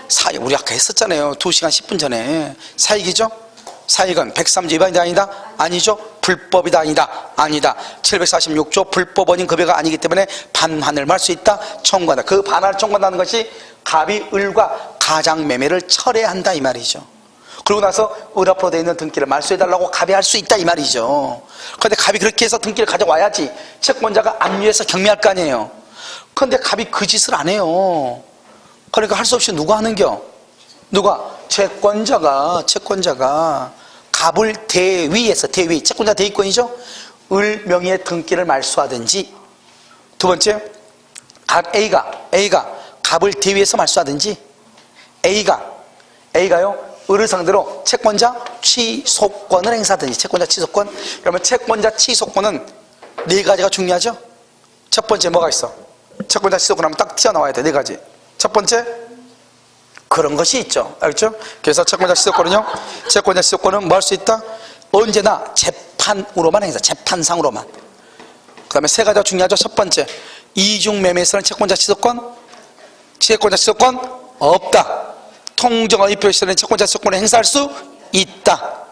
사익. 우리 아까 했었잖아요. 2시간 10분 전에. 사익이죠? 사익은 103조 위반이다 아니다? 아니죠. 불법이다 아니다? 746조 불법원인 급여가 아니기 때문에 반환을 할 수 있다? 청구한다. 그 반환을 청구한다는 것이 갑이 을과 가장매매를 철회한다 이 말이죠. 그러고 나서 을 앞으로 되어 있는 등기를 말소해달라고 갑이 할 수 있다 이 말이죠. 그런데 갑이 그렇게 해서 등기를 가져와야지 채권자가 압류해서 경매할 거 아니에요. 그런데 갑이 그 짓을 안 해요. 그러니까 할 수 없이 누가 하는겨? 누가? 채권자가 갑을 대위 채권자 대위권이죠. 을 명의의 등기를 말소하든지, 두 번째, 각 A가 갑을 대위해서 말소하든지, A가요 을을 상대로 채권자 취소권을 행사하든지, 채권자 취소권. 그러면 채권자 취소권은 네 가지가 중요하죠. 첫 번째 뭐가 있어? 채권자 취소권 하면 딱 튀어나와야 돼. 네 가지. 첫 번째, 그런 것이 있죠. 알겠죠? 그래서 채권자 취소권은요, 채권자 취소권은 뭐 할 수 있다? 언제나 재판으로만 행사, 재판상으로만. 그 다음에 세 가지가 중요하죠. 첫 번째, 이중매매에서는 채권자 취소권 없다. 통정허위표시에서는 채권자 취소권을 행사할 수 있다.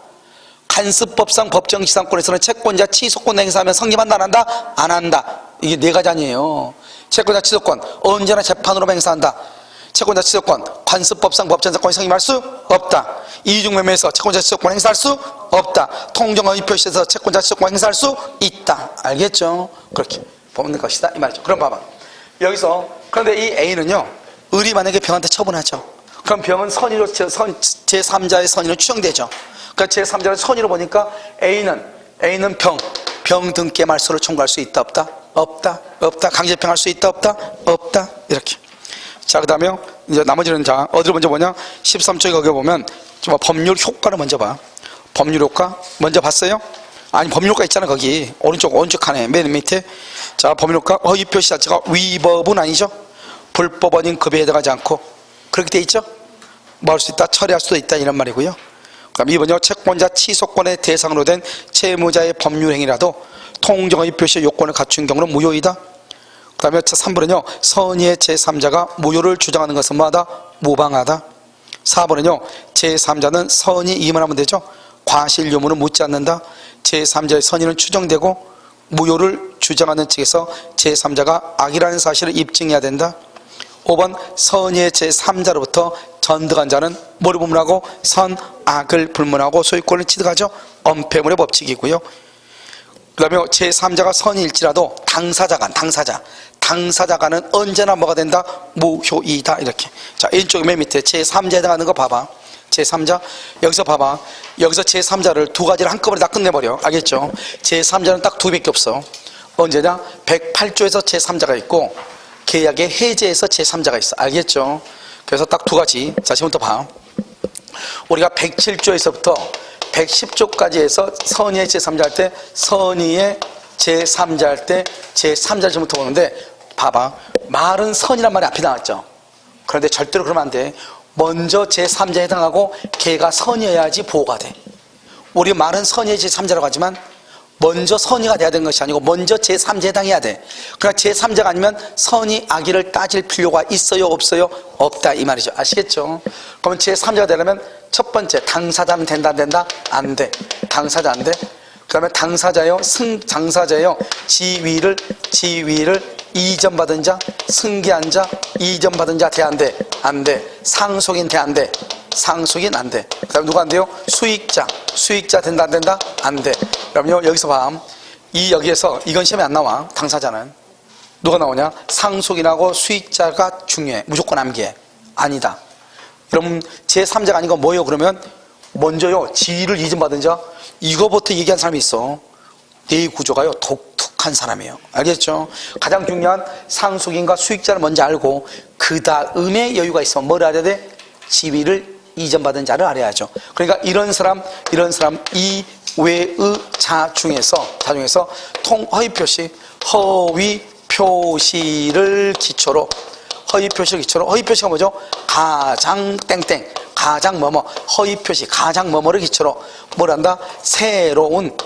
간습법상 법정지상권에서는 채권자 취소권 행사하면 성립한다, 안 한다? 안 한다. 이게 네 가지 아니에요. 채권자 취소권 언제나 재판으로만 행사한다. 채권자 취소권 관습법상 법정지상권이 성립할 수 없다. 이중매매에서 채권자 취소권 행사할 수 없다. 통정허위표시에서 채권자 취소권 행사할 수 있다. 알겠죠? 그렇게 보는 것이다 이 말이죠. 그럼 봐봐, 여기서 그런데 이 A는요, 을이 만약에 병한테 처분하죠. 그럼 병은 선의로, 제3자의 선의로 추정되죠. 그러니까 제3자의 선의로 보니까 A는 병 등기의 말소를 청구할 수 있다, 없다? 없다. 강제병할 수 있다, 없다. 이렇게. 자, 그 다음에 이제 나머지는 자, 어디를 먼저 보냐? 13쪽에 거기 보면 좀 법률 효과를 먼저 봐. 법률 효과 먼저 봤어요? 아니, 법률 효과 있잖아, 거기. 오른쪽 칸에 맨 밑에. 자, 법률 효과. 허위표시 자체가 위법은 아니죠. 불법 아닌 급여에 해당하지 않고. 그렇게 돼 있죠? 뭐 할 수 있다? 처리할 수도 있다. 이런 말이고요. 그 다음에 2번요. 채권자 취소권의 대상으로 된 채무자의 법률행위라도 통정허위표시의 요건을 갖춘 경우는 무효이다. 그 다음에 3번은요. 선의의 제3자가 무효를 주장하는 것은 뭐하다? 무방하다. 4번은요. 제3자는 선의 이의만 하면 되죠. 과실 유무는 묻지 않는다. 제3자의 선의는 추정되고 무효를 주장하는 측에서 제3자가 악이라는 사실을 입증해야 된다. 5번 선의의 제3자로부터 전득한 자는 뭐를 불문하고? 선악을 불문하고 소유권을 취득하죠. 엄폐물의 법칙이고요. 그 다음에 제3자가 선의일지라도 당사자가는 언제나 뭐가 된다? 무효이다. 이렇게. 자, 왼쪽 맨 밑에 제3자에 해당하는 거 봐봐. 제3자 여기서 봐봐. 여기서 제3자를 두 가지를 한꺼번에 다 끝내버려. 알겠죠? 제3자는 딱 두 개밖에 없어. 언제냐? 108조에서 제3자가 있고 계약의 해제에서 제3자가 있어. 알겠죠? 그래서 딱 두 가지. 자, 지금부터 봐. 우리가 107조에서부터 110조까지 해서 선의의 제3자 할 때, 선의의 제3자 할 때 제3자를 지금부터 보는데, 봐봐. 말은 선이란 말이 앞에 나왔죠. 그런데 절대로 그러면 안 돼. 먼저 제3자에 해당하고 걔가 선이어야지 보호가 돼. 우리 말은 선의의 제3자라고 하지만 먼저 선의가 돼야 되는 것이 아니고 먼저 제3자에 해당해야 돼. 그러나 제3자가 아니면 선의 악의를 따질 필요가 있어요, 없어요? 없다 이 말이죠. 아시겠죠? 그러면 제3자가 되려면 첫 번째, 당사자는 된다, 안 된다? 안 돼. 당사자 안 돼. 그 다음에 당사자요, 당사자요, 지위를 이전받은 자, 승계한 자, 이전받은 자 돼, 안 돼? 안 돼. 상속인 돼, 안 돼? 상속인 안 돼. 그 다음에 누가 안 돼요? 수익자 된다, 안 된다? 안 돼. 그럼요, 여기서 봐. 여기에서 이건 시험에 안 나와. 당사자는 누가 나오냐? 상속인하고 수익자가 중요해. 무조건 암기해. 아니다. 그럼 제3자가 아닌 건 뭐예요? 그러면 먼저요, 지위를 이전받은 자, 이거부터 얘기한 사람이 있어. 내 구조가요, 독특한 사람이에요. 알겠죠? 가장 중요한 상속인과 수익자를 먼저 알고 그 다음에 여유가 있으면 뭘 알아야 돼? 지위를 이전받은 자를 알아야죠. 그러니까 이런 사람 이 외의 자 중에서 허위표시를 기초로 허위표시가 뭐죠? 가장 땡땡, 가장 뭐뭐, 허위표시 가장 뭐뭐를 기초로 뭘 한다? 새로운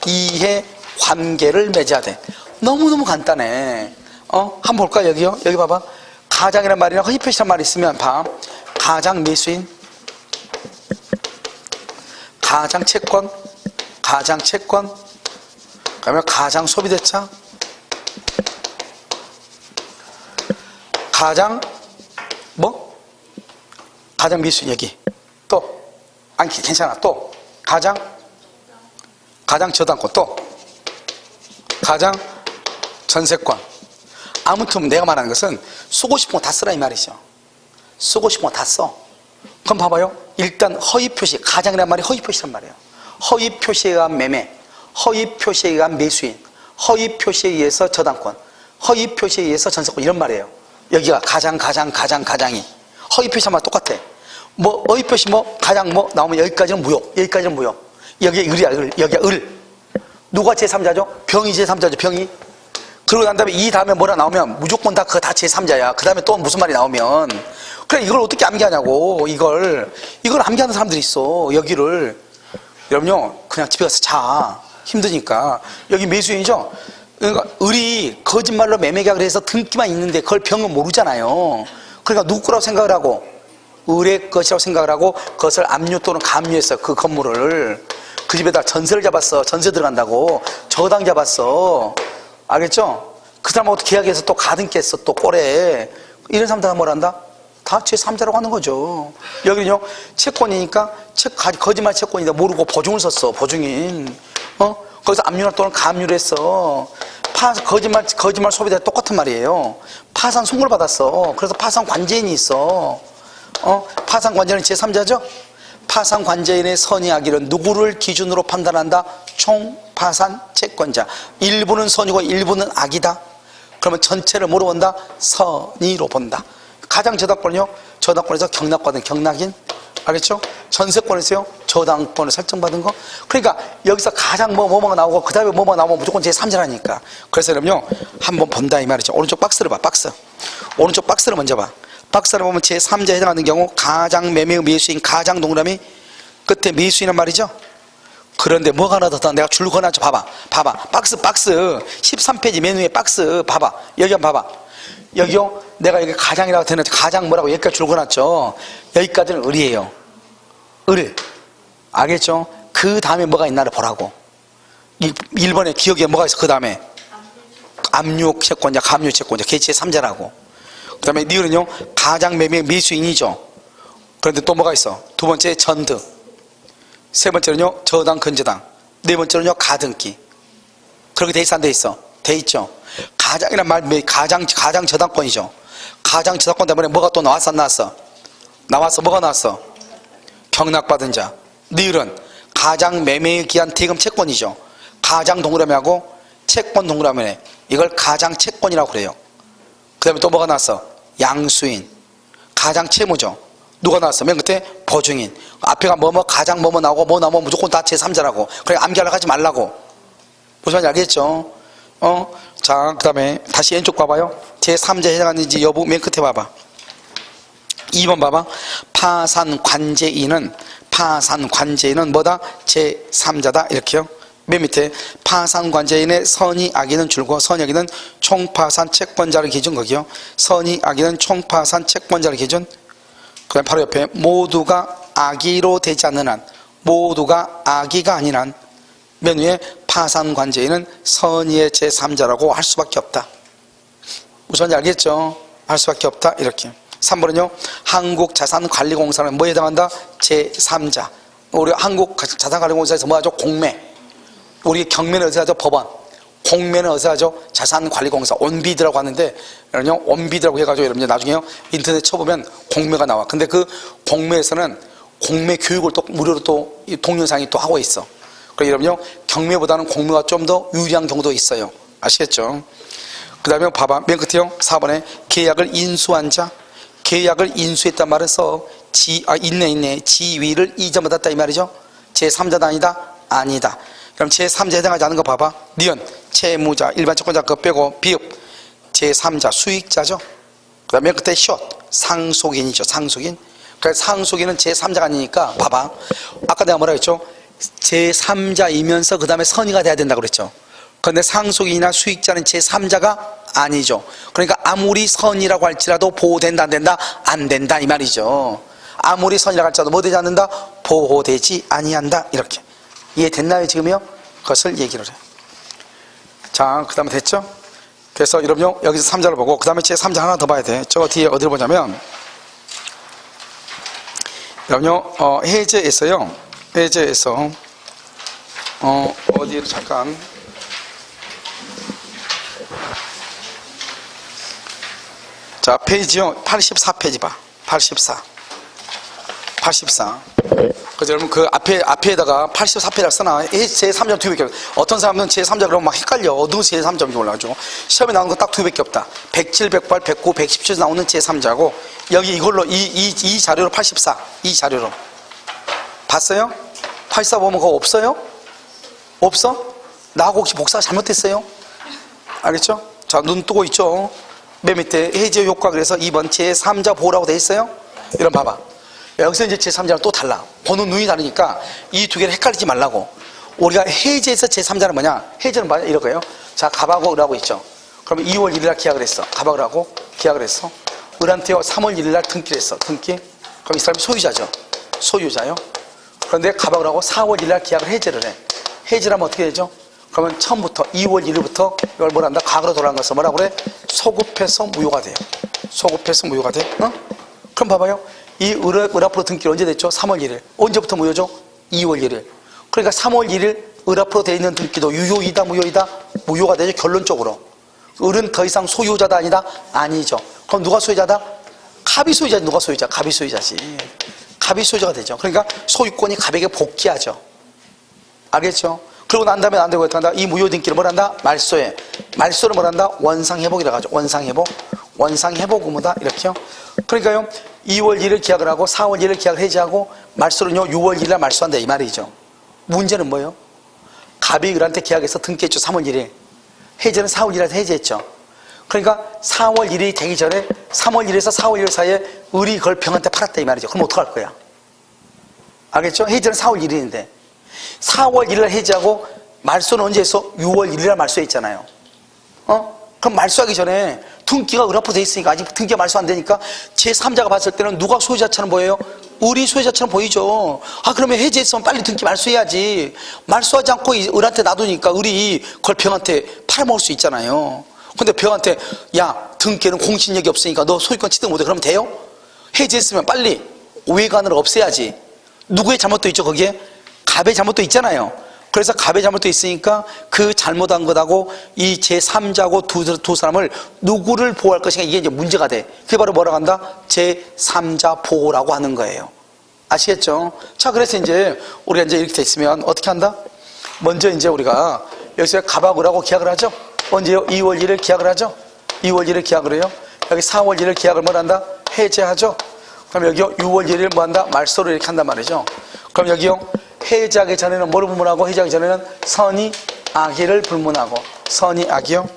이해 관계를 맺어야 돼. 너무너무 간단해. 한번 볼까? 여기요. 여기 봐봐. 가장이란 말이랑 허위표시란 말이 있으면 봐. 가장 매수인, 가장 채권, 그러면 가장 소비대차, 가장 매수인 여기. 또 괜찮아. 또 가장 저당권, 또 가장 전세권. 아무튼 내가 말하는 것은 쓰고 싶은 거 다 쓰라 이 말이죠. 쓰고 싶은 거 다 써. 그럼 봐봐요. 일단 허위표시, 가장이란 말이 허위표시란 말이에요. 허위표시에 의한 매매, 허위 표시에 의한 매수인, 허위 표시에 의해서 저당권, 허위 표시에 의해서 전세권 이런 말이에요. 여기가 가장이 허위 표시만 똑같아. 뭐 허위 표시 뭐 가장 뭐 나오면 여기까지는 무효, 여기까지는 무효. 여기 을이야, 여기가 을. 누가 제3자죠? 병이 제3자죠, 병이. 그러고 난 다음에 이 다음에 뭐라 나오면 무조건 다 그거 다 제3자야. 그 다음에 또 무슨 말이 나오면 그래 이걸 어떻게 암기하냐고. 이걸 암기하는 사람들이 있어. 여기를 여러분요 그냥 집에 가서 자. 힘드니까. 여기 매수인이죠. 그러니까 을이 거짓말로 매매계약을 해서 등기만 있는데 그걸 병은 모르잖아요. 그러니까 누구 거라고 생각을 하고 을의 것이라고 생각을 하고 그것을 압류 또는 감류해서 그 건물을 그 집에다 전세를 잡았어. 전세 들어간다고 저당 잡았어. 알겠죠? 그 사람하고 계약해서 또 가등기했어. 또 꼴에 이런 사람들 다 뭐란다? 다 제3자라고 하는 거죠. 여기는요 채권이니까 거짓말 채권이다 모르고 보증을 썼어. 보증인. 거기서 압류나 또는 감류를 했어. 거짓말 소비자 똑같은 말이에요. 파산 송고를 받았어. 그래서 파산 관제인이 있어. 파산 관제인은 제3자죠? 파산 관제인의 선의하기를 누구를 기준으로 판단한다? 총 파산 채권자. 일부는 선이고 일부는 악이다. 그러면 전체를 뭐로 본다? 선의로 본다. 가장 저당권은요? 저당권에서 경락받은 경락인. 알겠죠? 전세권에서요? 저당권을 설정받은 거. 그러니까 여기서 가장 뭐가 나오고 그 다음에 뭐가 나오면 무조건 제3자라니까. 그래서 여러분요 한번 본다 이 말이죠. 오른쪽 박스를 봐. 박스. 오른쪽 박스를 먼저 봐. 박스를 보면 제3자에 해당하는 경우 가장 매매의 매수인 가장 동그라미 끝에 매수인은 말이죠. 그런데 뭐가 하나 더 내가 줄 거나죠. 봐봐. 박스 13페이지 맨 위에 박스 봐봐. 여기 한번 봐봐. 여기요 내가 여기 가장이라고 되는 가장 뭐라고 여기까지 줄 거놨죠. 여기까지는 을이에요. 을. 알겠죠? 그 다음에 뭐가 있나를 보라고. 1번에 기억에 뭐가 있어. 그 다음에 압류 채권자 감류 채권자 개체 3자라고. 그 다음에 니은은요 가장 매매 매수인이죠. 그런데 또 뭐가 있어. 두 번째 전득, 세 번째는요 저당 근저당, 네 번째는요 가등기. 그렇게 돼 있어 안 돼 있어? 돼 있죠. 가장이란 말 가장 저당권이죠. 가장 저당권 때문에 뭐가 또 나왔어 안 나왔어? 나왔어. 뭐가 나왔어? 경락받은 자. 니을은 가장 매매에 기한 대금 채권이죠. 가장 동그라미하고 채권 동그라미네. 이걸 가장 채권이라고 그래요. 그 다음에 또 뭐가 나왔어? 양수인. 가장 채무죠. 누가 나왔어? 맨 끝에 보증인. 앞에가 가장 나오고 뭐 나오면 무조건 다 제3자라고. 그래 암기하려고 하지 말라고. 무슨 말인지 알겠죠? 자, 그 다음에 다시 왼쪽 봐봐요. 제3자에 해당하는지 여부 맨 끝에 봐봐. 2번 봐봐. 파산 관제인은 뭐다? 제3자다. 이렇게요. 맨 밑에 파산 관제인의 선의 악의는 줄고 선의 악의는 총파산 채권자를 기준 거기요. 선의 악의는 총파산 채권자를 기준. 그 다음에 바로 옆에 모두가 악의로 되지 않는 한, 모두가 악의가 아닌 한, 맨 위에 파산 관제인은 선의의 제3자라고 할 수밖에 없다. 무슨 말인지 알겠죠? 할 수밖에 없다. 이렇게. 3번은요 한국자산관리공사는 뭐에 해당한다? 제3자. 우리 한국자산관리공사에서 뭐 하죠? 공매. 우리 경매는 어디서 하죠? 법원. 공매는 어디서 하죠? 자산관리공사. 온비드라고 하는데 여러분요 온비드라고 해가지고 여러분 나중에요 인터넷 쳐보면 공매가 나와. 근데 그 공매에서는 공매 교육을 또 무료로 또 동영상이 또 하고 있어. 그래서 여러분요 경매보다는 공매가 좀 더 유리한 경우도 있어요. 아시겠죠? 그 다음에 봐봐 맨 끝에요 4번에 계약을 인수한 자. 계약을 인수했단 말은 있네. 지위를 이전받았다 이 말이죠. 제3자다 아니다? 아니다. 그럼 제3자에 해당하지 않은 거 봐봐. 니은 채무자 일반 채권자 그거 빼고 비읍 제3자 수익자죠. 그 다음에 맨 끝에 숏 상속인이죠. 상속인. 그래서 상속인은 제3자가 아니니까 봐봐. 아까 내가 뭐라 했죠? 제3자이면서 그 다음에 선의가 돼야 된다고 그랬죠. 그런데 상속인이나 수익자는 제3자가 아니죠. 그러니까 아무리 선이라고 할지라도 보호된다 안 된다? 안 된다 이 말이죠. 아무리 선이라고 할지라도 뭐 되지 않는다? 보호되지 아니한다. 이렇게 이해됐나요 지금요? 그것을 얘기를 해요. 자, 그 다음에 됐죠? 그래서 여러분요 여기서 3자를 보고 그 다음에 제3자 하나 더 봐야 돼. 저 뒤에 어디를 보냐면 여러분요 해제에서요 해제에서 어디로 잠깐 자 페이지요 84페이지 봐. 84 그 그래서 여러분 그 앞에다가 84페이지를 써놔. 제3점 두 개밖에 없다. 어떤 사람은 제3자 그러면 막 헷갈려. 어느 제3점이 올라가지고. 시험에 나오는 건 딱 두 개밖에 없다. 107, 108, 109, 117에서 나오는 제3자고, 여기 이걸로, 이 자료로 84. 이 자료로. 봤어요? 84 보면 그거 없어요? 없어? 나하고 혹시 복사가 잘못됐어요? 알겠죠? 자, 눈 뜨고 있죠? 맨 밑에 해제 효과, 그래서 2번 제3자 보호라고 돼 있어요? 이런 봐봐. 여기서 이제 제3자는 또 달라. 보는 눈이 다르니까 이 두 개를 헷갈리지 말라고. 우리가 해제에서 제3자는 뭐냐? 해제는 뭐냐? 이럴 거예요. 자, 갑하고 을하고 있죠. 그러면 2월 1일 날 계약을 했어. 갑하고 을하고 계약을 했어. 을한테요, 3월 1일 날 등기를 했어. 등기. 그럼 이 사람이 소유자죠. 소유자요. 그런데 갑하고 을하고 4월 1일 날 계약을 해제를 해. 해제를 하면 어떻게 되죠? 그러면 처음부터 2월 1일부터 이걸 뭐라 한다? 과거로 돌아간 것을 뭐라고 그래? 소급해서 무효가 돼요. 소급해서 무효가 돼. 어? 그럼 봐봐요. 이 을 앞으로 등기를 언제 됐죠? 3월 1일. 언제부터 무효죠? 2월 1일. 그러니까 3월 1일 을 앞으로 돼 있는 등기도 유효이다, 무효이다? 무효가 되죠, 결론적으로. 을은 더 이상 소유자다, 아니다? 아니죠. 그럼 누가 소유자다? 갑이 소유자지. 누가 소유자? 갑이 소유자지. 갑이 소유자가 되죠. 그러니까 소유권이 갑에게 복귀하죠. 알겠죠? 그러고 난 다음에 안 되고 어떻게 한다? 이 무효 등기를 뭘 한다? 말소해. 말소를 뭘 한다? 원상회복이라고 하죠. 원상회복. 원상회복 의무다. 이렇게요. 그러니까요, 2월 1일 계약을 하고 4월 1일 계약을 해지하고 말소는요 6월 1일 날 말소한다 이 말이죠. 문제는 뭐예요? 갑이 을한테 계약해서 등기했죠. 3월 1일. 해제는 4월 1일에 해제했죠. 그러니까 4월 1일이 되기 전에 3월 1일에서 4월 1일 사이에 을이 그걸 병한테 팔았다 이 말이죠. 그럼 어떡할 거야? 알겠죠? 해제는 4월 1일인데 4월 1일 날 해제하고 말소는 언제 했어? 6월 1일 날 말소했잖아요. 그럼 말소하기 전에 등기가 을 앞으로 돼 있으니까 아직 등기가 말소 안 되니까 제3자가 봤을 때는 누가 소유자처럼 보여요? 을이 소유자처럼 보이죠. 아, 그러면 해제했으면 빨리 등기 말소해야지. 말소하지 않고 을한테 놔두니까 을이 그걸 병한테 팔아먹을 수 있잖아요. 근데 병한테 야, 등기는 공신력이 없으니까 너 소유권 취득 못해. 그러면 돼요? 해제했으면 빨리 외관을 없애야지. 누구의 잘못도 있죠, 거기에? 갑의 잘못도 있잖아요. 그래서 갑의 잘못도 있으니까 그 잘못한 것하고 이 제3자고 두 사람을 누구를 보호할 것인가, 이게 이제 문제가 돼. 그게 바로 뭐라고 한다? 제3자 보호라고 하는 거예요. 아시겠죠? 자, 그래서 이제 우리가 이제 이렇게 돼 있으면 어떻게 한다? 먼저 이제 우리가 여기서 갑하고 을하고 계약을 하죠? 언제요? 2월 1일 계약을 하죠? 2월 1일 계약을 해요? 여기 4월 1일 계약을 뭐 한다? 해제하죠? 그럼 여기요 6월 1일 뭐 한다? 말소를 이렇게 한단 말이죠. 그럼 여기요 해제하기 전에는 뭐를 불문하고, 해제하기 전에는 선의 악의를 불문하고, 선의 악의요.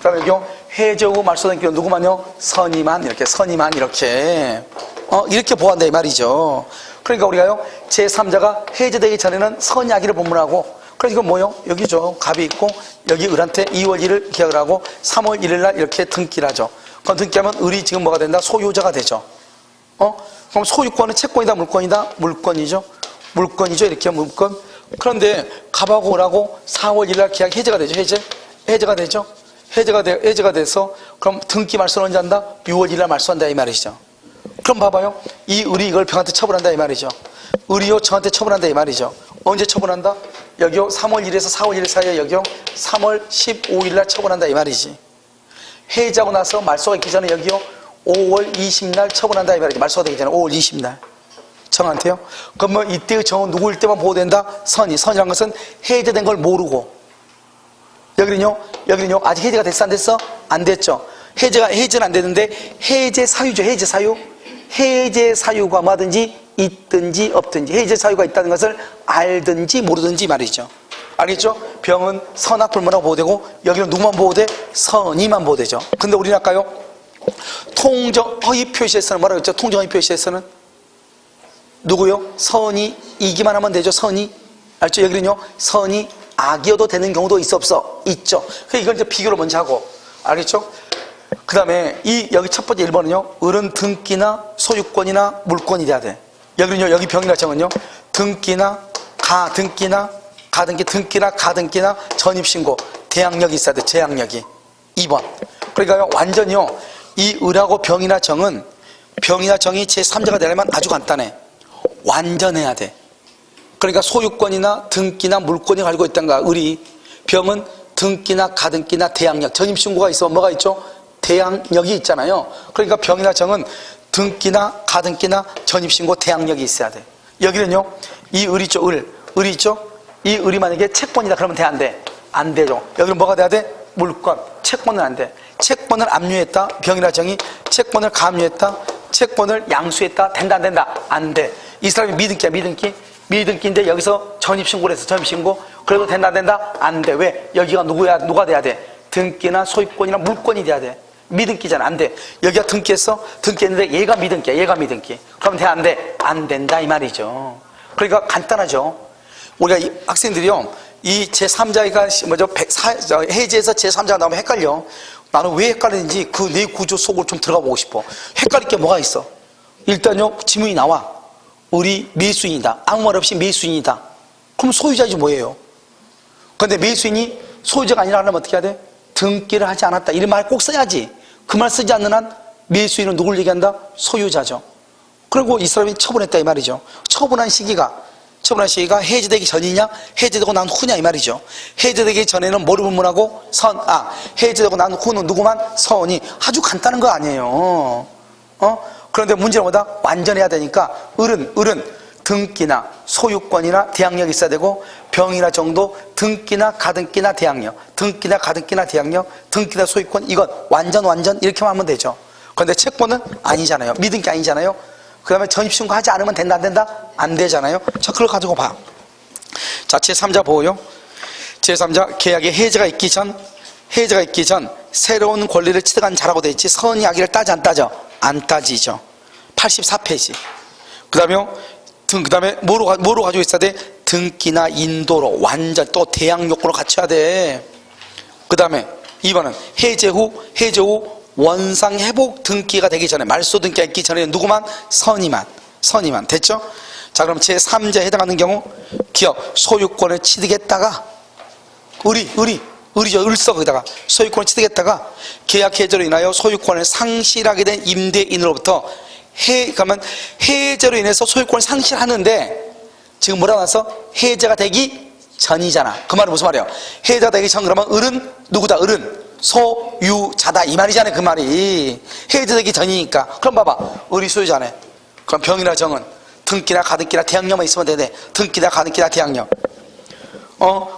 그럼 여기요 해제 후 말소된 경우 누구만요? 선의만. 이렇게 선의만 이렇게 이렇게 보호한다 이 말이죠. 그러니까 우리가요 제3자가 해제되기 전에는 선의 악의를 불문하고, 그러니까 이건 뭐요? 여기죠. 갑이 있고 여기 을한테 2월 1일 계약을 하고 3월 1일 날 이렇게 등기를 하죠. 그럼 등기하면 을이 지금 뭐가 된다? 소유자가 되죠. 그럼 소유권은 채권이다, 물권이다? 물권이죠. 물권이죠. 이렇게 물권. 그런데 갑하고 을하고 4월 1일 날 계약 해제가 되죠. 해제가 되죠. 해제가 돼서 그럼 등기 말소는 언제 한다? 6월 1일 날 말소한다 이 말이죠. 그럼 봐봐요. 이 을이 이걸 병한테 처분한다 이 말이죠. 을이요 저한테 처분한다 이 말이죠. 언제 처분한다? 여기요 3월 1일에서 4월 1일 사이에 여기요 3월 15일 날 처분한다 이 말이지. 해제하고 나서 말소가 있기 전에 여기요 5월 20일 날 처분한다 이 말이죠. 말소가 되기 전에 5월 20일 날 정한테요. 그러면 이때의 정은 누구일 때만 보호된다? 선이란 것은 해제된 걸 모르고. 여기는요 아직 해제가 됐어 안 됐어? 안 됐죠. 해제는 안 됐는데 해제 사유죠. 해제 사유. 해제 사유가 뭐든지 있든지 없든지, 해제 사유가 있다는 것을 알든지 모르든지 말이죠. 알겠죠? 병은 선악불문하고 보호되고 여기는 누구만 보호돼? 선의만 보호되죠. 근데 우리는 아까요 통정허위 표시에서는 뭐라고 했죠? 통정허위 표시에서는 누구요? 선이 이기만 하면 되죠. 선이. 알죠? 여기는요 선이 악이어도 되는 경우도 있어 없어? 있죠. 그러니까 이걸 이제 비교를 먼저 하고. 알겠죠? 그 다음에 여기 첫 번째 1번은요 을은 등기나 소유권이나 물권이 돼야 돼. 여기는요 여기 병이나 정은요 등기나 가등기나 전입신고 대항력이 있어야 돼. 제항력이. 2번. 그러니까요 완전히요 이 을하고 병이나 정이 제3자가 되려면 아주 간단해. 완전해야 돼. 그러니까 소유권이나 등기나 물권이 가지고 있던가 을이, 병은 등기나 가등기나 대항력, 전입신고가 있으면 뭐가 있죠? 대항력이 있잖아요. 그러니까 병이나 정은 등기나 가등기나 전입신고 대항력이 있어야 돼. 여기는요, 이 을 있죠, 을 있죠? 이 을이 만약에 채권이다 그러면 돼, 안 돼? 안 되죠. 여기는 뭐가 돼야 돼? 물권. 채권은 안 돼. 채권을 압류했다, 병이나 정이. 채권을 가압류했다, 채권을 양수했다. 된다, 안 된다? 안 돼. 이 사람이 미등기야, 미등기. 미등기인데 여기서 전입신고를 해서 전입신고. 그래도 된다, 안 된다? 안 돼. 왜? 여기가 누가 돼야 돼? 등기나 소유권이나 물권이 돼야 돼. 미등기잖아. 안 돼. 여기가 등기했어? 등기했는데 얘가 미등기야, 얘가 미등기. 그럼 돼, 안 돼? 안 된다, 이 말이죠. 그러니까 간단하죠. 우리가 이 학생들이요, 이 제3자가 뭐죠? 해제에서 제3자가 나오면 헷갈려. 나는 왜 헷갈리는지 그 내 구조 속으로 좀 들어가 보고 싶어. 헷갈릴 게 뭐가 있어? 일단요, 지문이 나와. 우리 매수인이다. 아무 말 없이 매수인이다. 그럼 소유자지 뭐예요? 그런데 매수인이 소유자가 아니라 하려면 어떻게 해야 돼? 등기를 하지 않았다. 이런 말 꼭 써야지. 그 말 쓰지 않는 한 매수인은 누굴 얘기한다? 소유자죠. 그리고 이 사람이 처분했다, 이 말이죠. 처분한 시기가 해제되기 전이냐, 해제되고 난 후냐, 이 말이죠. 해제되기 전에는 뭐를 분문하고? 해제되고 난 후는 누구만? 선이. 아주 간단한 거 아니에요. 그런데 문제는 뭐다? 완전해야 되니까 을은 등기나 소유권이나 대항력이 있어야 되고, 병이나 정도 등기나 가등기나 대항력, 등기나 가등기나 대항력, 등기나 소유권, 이건 완전 이렇게만 하면 되죠. 그런데 채권은 아니잖아요. 미등기 아니잖아요. 그 다음에 전입신고 하지 않으면 된다, 안 된다? 안 되잖아요. 자, 그걸 가지고 봐. 자, 제3자 보호요. 제3자 계약에 해제가 있기 전 새로운 권리를 취득한 자라고 돼 있지. 선의 악의를 따지 안 따져? 안 따지죠. 84페이지. 그 다음에 뭐로 가지고 있어야 돼? 등기나 인도로 완전 또 대항 요건을 갖춰야 돼. 그 다음에 2번은 해제 후 원상 회복 등기가 되기 전에, 말소 등기가 있기 전에 누구만? 선이만. 됐죠? 자, 그럼 제3자에 해당하는 경우 기업 소유권을 취득했다가 을이죠. 을써 거기다가 소유권을 취득했다가 계약 해제로 인하여 소유권을 상실하게 된 임대인으로부터 그러면 해제로 인해서 소유권을 상실하는데 지금 뭐라고 나서 해제가 되기 전이잖아. 그 말은 무슨 말이에요? 해제가 되기 전 그러면 을은 누구다? 을은 소유자다, 이 말이잖아요. 그 말이 해제되기 전이니까. 그럼 봐봐, 을이 소유자네. 그럼 병이나 정은 등기나 가등기나 대항력만 있으면 되네. 등기나 가등기나 대항력.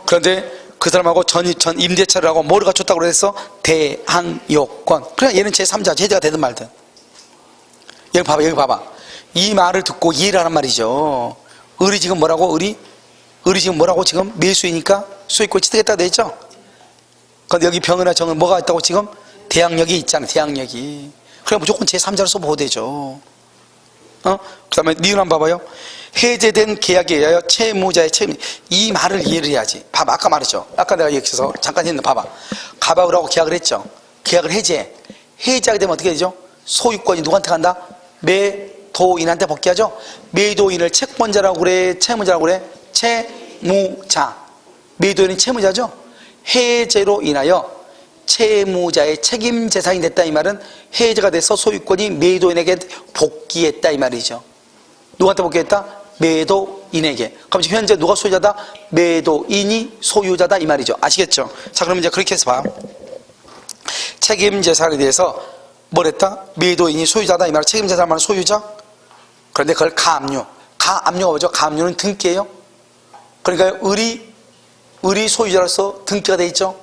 그런데 그 사람하고 전 임대차를 하고 뭐를 갖췄다고 그랬어? 대항요건. 그래, 얘는 제3자, 해제가 되든 말든. 여기 봐봐. 이 말을 듣고 이해를 하란 말이죠. 을이 지금 뭐라고? 을이 지금 뭐라고? 지금 매수이니까 소유권 취득했다고 돼 있죠? 근데 여기 병이나 정은 뭐가 있다고? 지금 대항력이 있잖아. 대항력이. 그래, 무조건 제3자로서 보호되죠. 그 다음에 니은 한번 봐봐요. 해제된 계약에 의하여 채무자의 책임, 이 말을 이해를 해야지. 봐봐, 아까 말했죠. 아까 내가 여기서 잠깐 했는데 봐봐. 가바울하고 계약을 했죠. 계약을 해제하게 되면 어떻게 되죠? 소유권이 누구한테 간다? 매도인한테 복귀하죠. 매도인을 채권자라고 그래, 채무자라고 그래? 채무자. 매도인은 채무자죠. 해제로 인하여 채무자의 책임 재산이 됐다, 이 말은 해제가 돼서 소유권이 매도인에게 복귀했다, 이 말이죠. 누구한테 복귀했다? 매도인에게. 그럼 지금 현재 누가 소유자다? 매도인이 소유자다, 이 말이죠. 아시겠죠? 자, 그럼 이제 그렇게 해서 봐. 책임 재산에 대해서 뭘 했다? 매도인이 소유자다, 이 말은 책임 재산 말은 소유자. 그런데 그걸 가압류가 뭐죠? 가압류는 등기예요. 그러니까 을이 소유자로서 등기가 돼 있죠.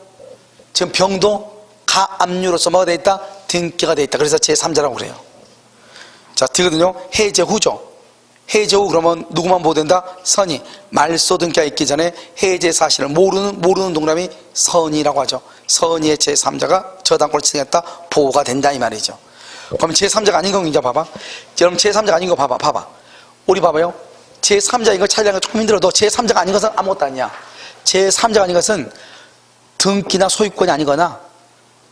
지금 병도 가압류로서 뭐가 돼 있다? 등기가 돼 있다. 그래서 제3자라고 그래요. 자, 뒤거든요. 해제 후죠. 해제 후 그러면 누구만 보호된다? 선이. 말소 등기가 있기 전에 해제 사실을 모르는 동그라미 선이라고 하죠. 선의의 제3자가 저당권을 취득했다, 보호가 된다, 이 말이죠. 그럼 제3자가 아닌 거 이제 봐봐. 여러분 제3자가 아닌 거 봐봐. 우리 봐봐요. 제3자인 걸 찾으려면 조금 힘들어. 너 제3자가 아닌 것은 아무것도 아니야. 제3자가 아닌 것은 등기나 소유권이 아니거나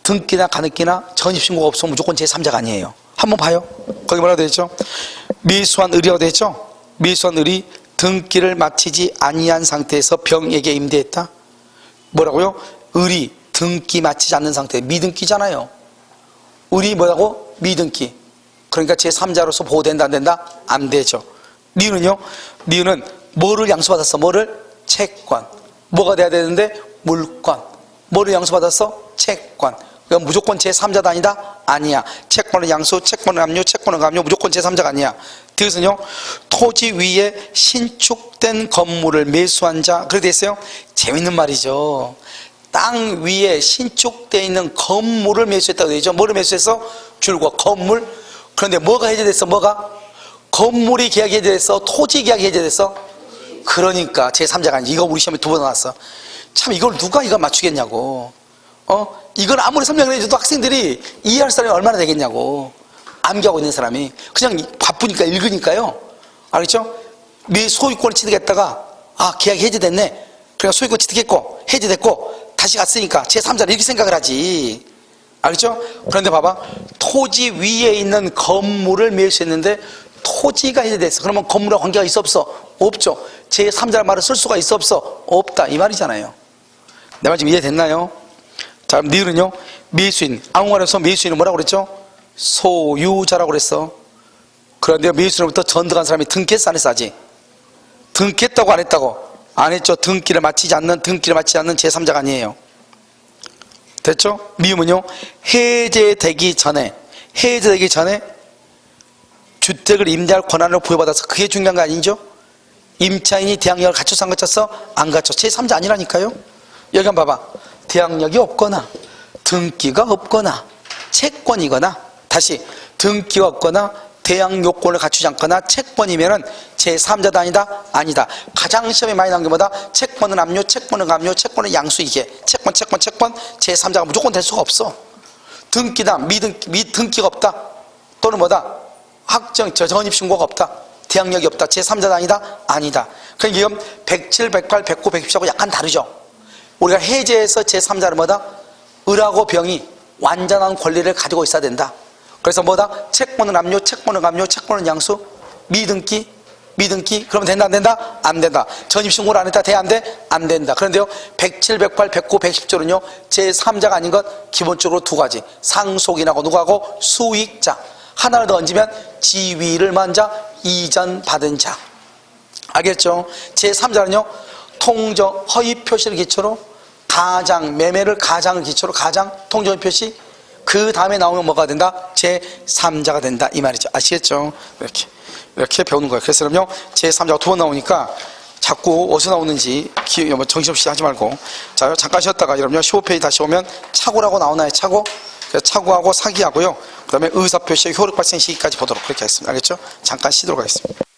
등기나 가등기나 전입신고가 없으면 무조건 제3자가 아니에요. 한번 봐요. 거기 뭐라고 되어 있죠? 미수한 을이라고 되어 있죠? 미수한 을이 등기를 마치지 아니한 상태에서 병에게 임대했다. 뭐라고요? 을이 등기 마치지 않는 상태, 미등기잖아요. 을이 뭐라고? 미등기. 그러니까 제3자로서 보호된다, 안 된다? 안 되죠. 니은은요? 니은은 뭐를 양수받았어? 뭐를? 채권. 뭐가 돼야 되는데? 물권. 뭐를 양수받았어? 채권. 그럼 무조건 제3자도 아니다? 아니야. 채권은 양수, 채권은 압류, 채권은 감류, 무조건 제3자가 아니야. 그래서요, 토지 위에 신축된 건물을 매수한 자, 그렇게 돼 있어요. 재밌는 말이죠. 땅 위에 신축되어 있는 건물을 매수했다고 되죠. 뭐를 매수했어? 줄과 건물. 그런데 뭐가 해제됐어? 뭐가? 건물이 계약이 해제됐어? 토지 계약이 해제됐어? 그러니까 제3자가 아니지. 이거 우리 시험에 2번 나왔어. 참, 이걸 누가 이거 맞추겠냐고. 이걸 아무리 설명을 해줘도 학생들이 이해할 사람이 얼마나 되겠냐고. 암기하고 있는 사람이 그냥 바쁘니까 읽으니까요. 알겠죠? 소유권을 취득했다가 계약이 해제됐네. 그러니까 소유권 취득했고 해제됐고 다시 갔으니까 제3자를 이렇게 생각을 하지. 알겠죠? 그런데 봐봐, 토지 위에 있는 건물을 매수했는데 토지가 해제됐어. 그러면 건물과 관계가 있어 없어? 없죠. 제3자의 말을 쓸 수가 있어 없어? 없다, 이 말이잖아요. 내 말 지금 이해됐나요? 자, 니은은요, 매수인, 아무 말에서 매수인은 뭐라고 그랬죠? 소유자라고 그랬어. 그런데 매수인으로부터 전득한 사람이 등기했어, 안 했어? 아직 등기했다고 안 했다고? 안 했죠. 등기를 마치지 않는 제3자가 아니에요. 됐죠? 미음은요, 해제되기 전에 주택을 임대할 권한을 부여받아서, 그게 중요한 거 아니죠? 임차인이 대항력을 갖춰서 안 갖췄어? 안 갖춰. 제3자 아니라니까요. 여기 한번 봐봐. 대항력이 없거나 등기가 없거나 채권이거나, 다시 등기가 없거나 대항 요건을 갖추지 않거나 채권이면은 제3자도 아니다? 아니다. 가장 시험에 많이 나온 게 뭐다? 채권은 압류, 채권은 감류, 채권은 양수. 이게 채권 제3자가 무조건 될 수가 없어. 등기다, 등기가 없다, 또는 뭐다? 전입신고가 없다, 대항력이 없다, 제3자도 아니다? 아니다. 그러니까 이건 107, 108, 109, 110하고 약간 다르죠. 우리가 해제해서 제3자는 뭐다? 을하고 병이 완전한 권리를 가지고 있어야 된다. 그래서 뭐다? 채권은 압류, 채권은 감류, 채권은 양수, 미등기. 그러면 된다, 안 된다? 안 된다. 전입신고를 안 했다, 돼, 안 돼? 안 된다. 그런데요, 107, 108, 109, 110조는요, 제3자가 아닌 것 기본적으로 2가지. 상속인하고 누구하고? 수익자. 하나를 더 얹으면 지위를 먼저 이전받은 자. 알겠죠? 제3자는요, 통정, 허위 표시를 기초로 매매를 가장을 기초로 통정 표시, 그 다음에 나오면 뭐가 된다? 제3자가 된다, 이 말이죠. 아시겠죠? 이렇게 배우는 거예요. 그래서 그럼요, 제3자가 2번 나오니까 자꾸 어디서 나오는지 정신없이 하지 말고, 자, 잠깐 쉬었다가 여러분요, 15페이지 다시 오면 착오라고 나오나요? 착오하고 사기하고요, 그 다음에 의사표시의 효력 발생 시기까지 보도록 그렇게 하겠습니다. 알겠죠? 잠깐 쉬도록 하겠습니다.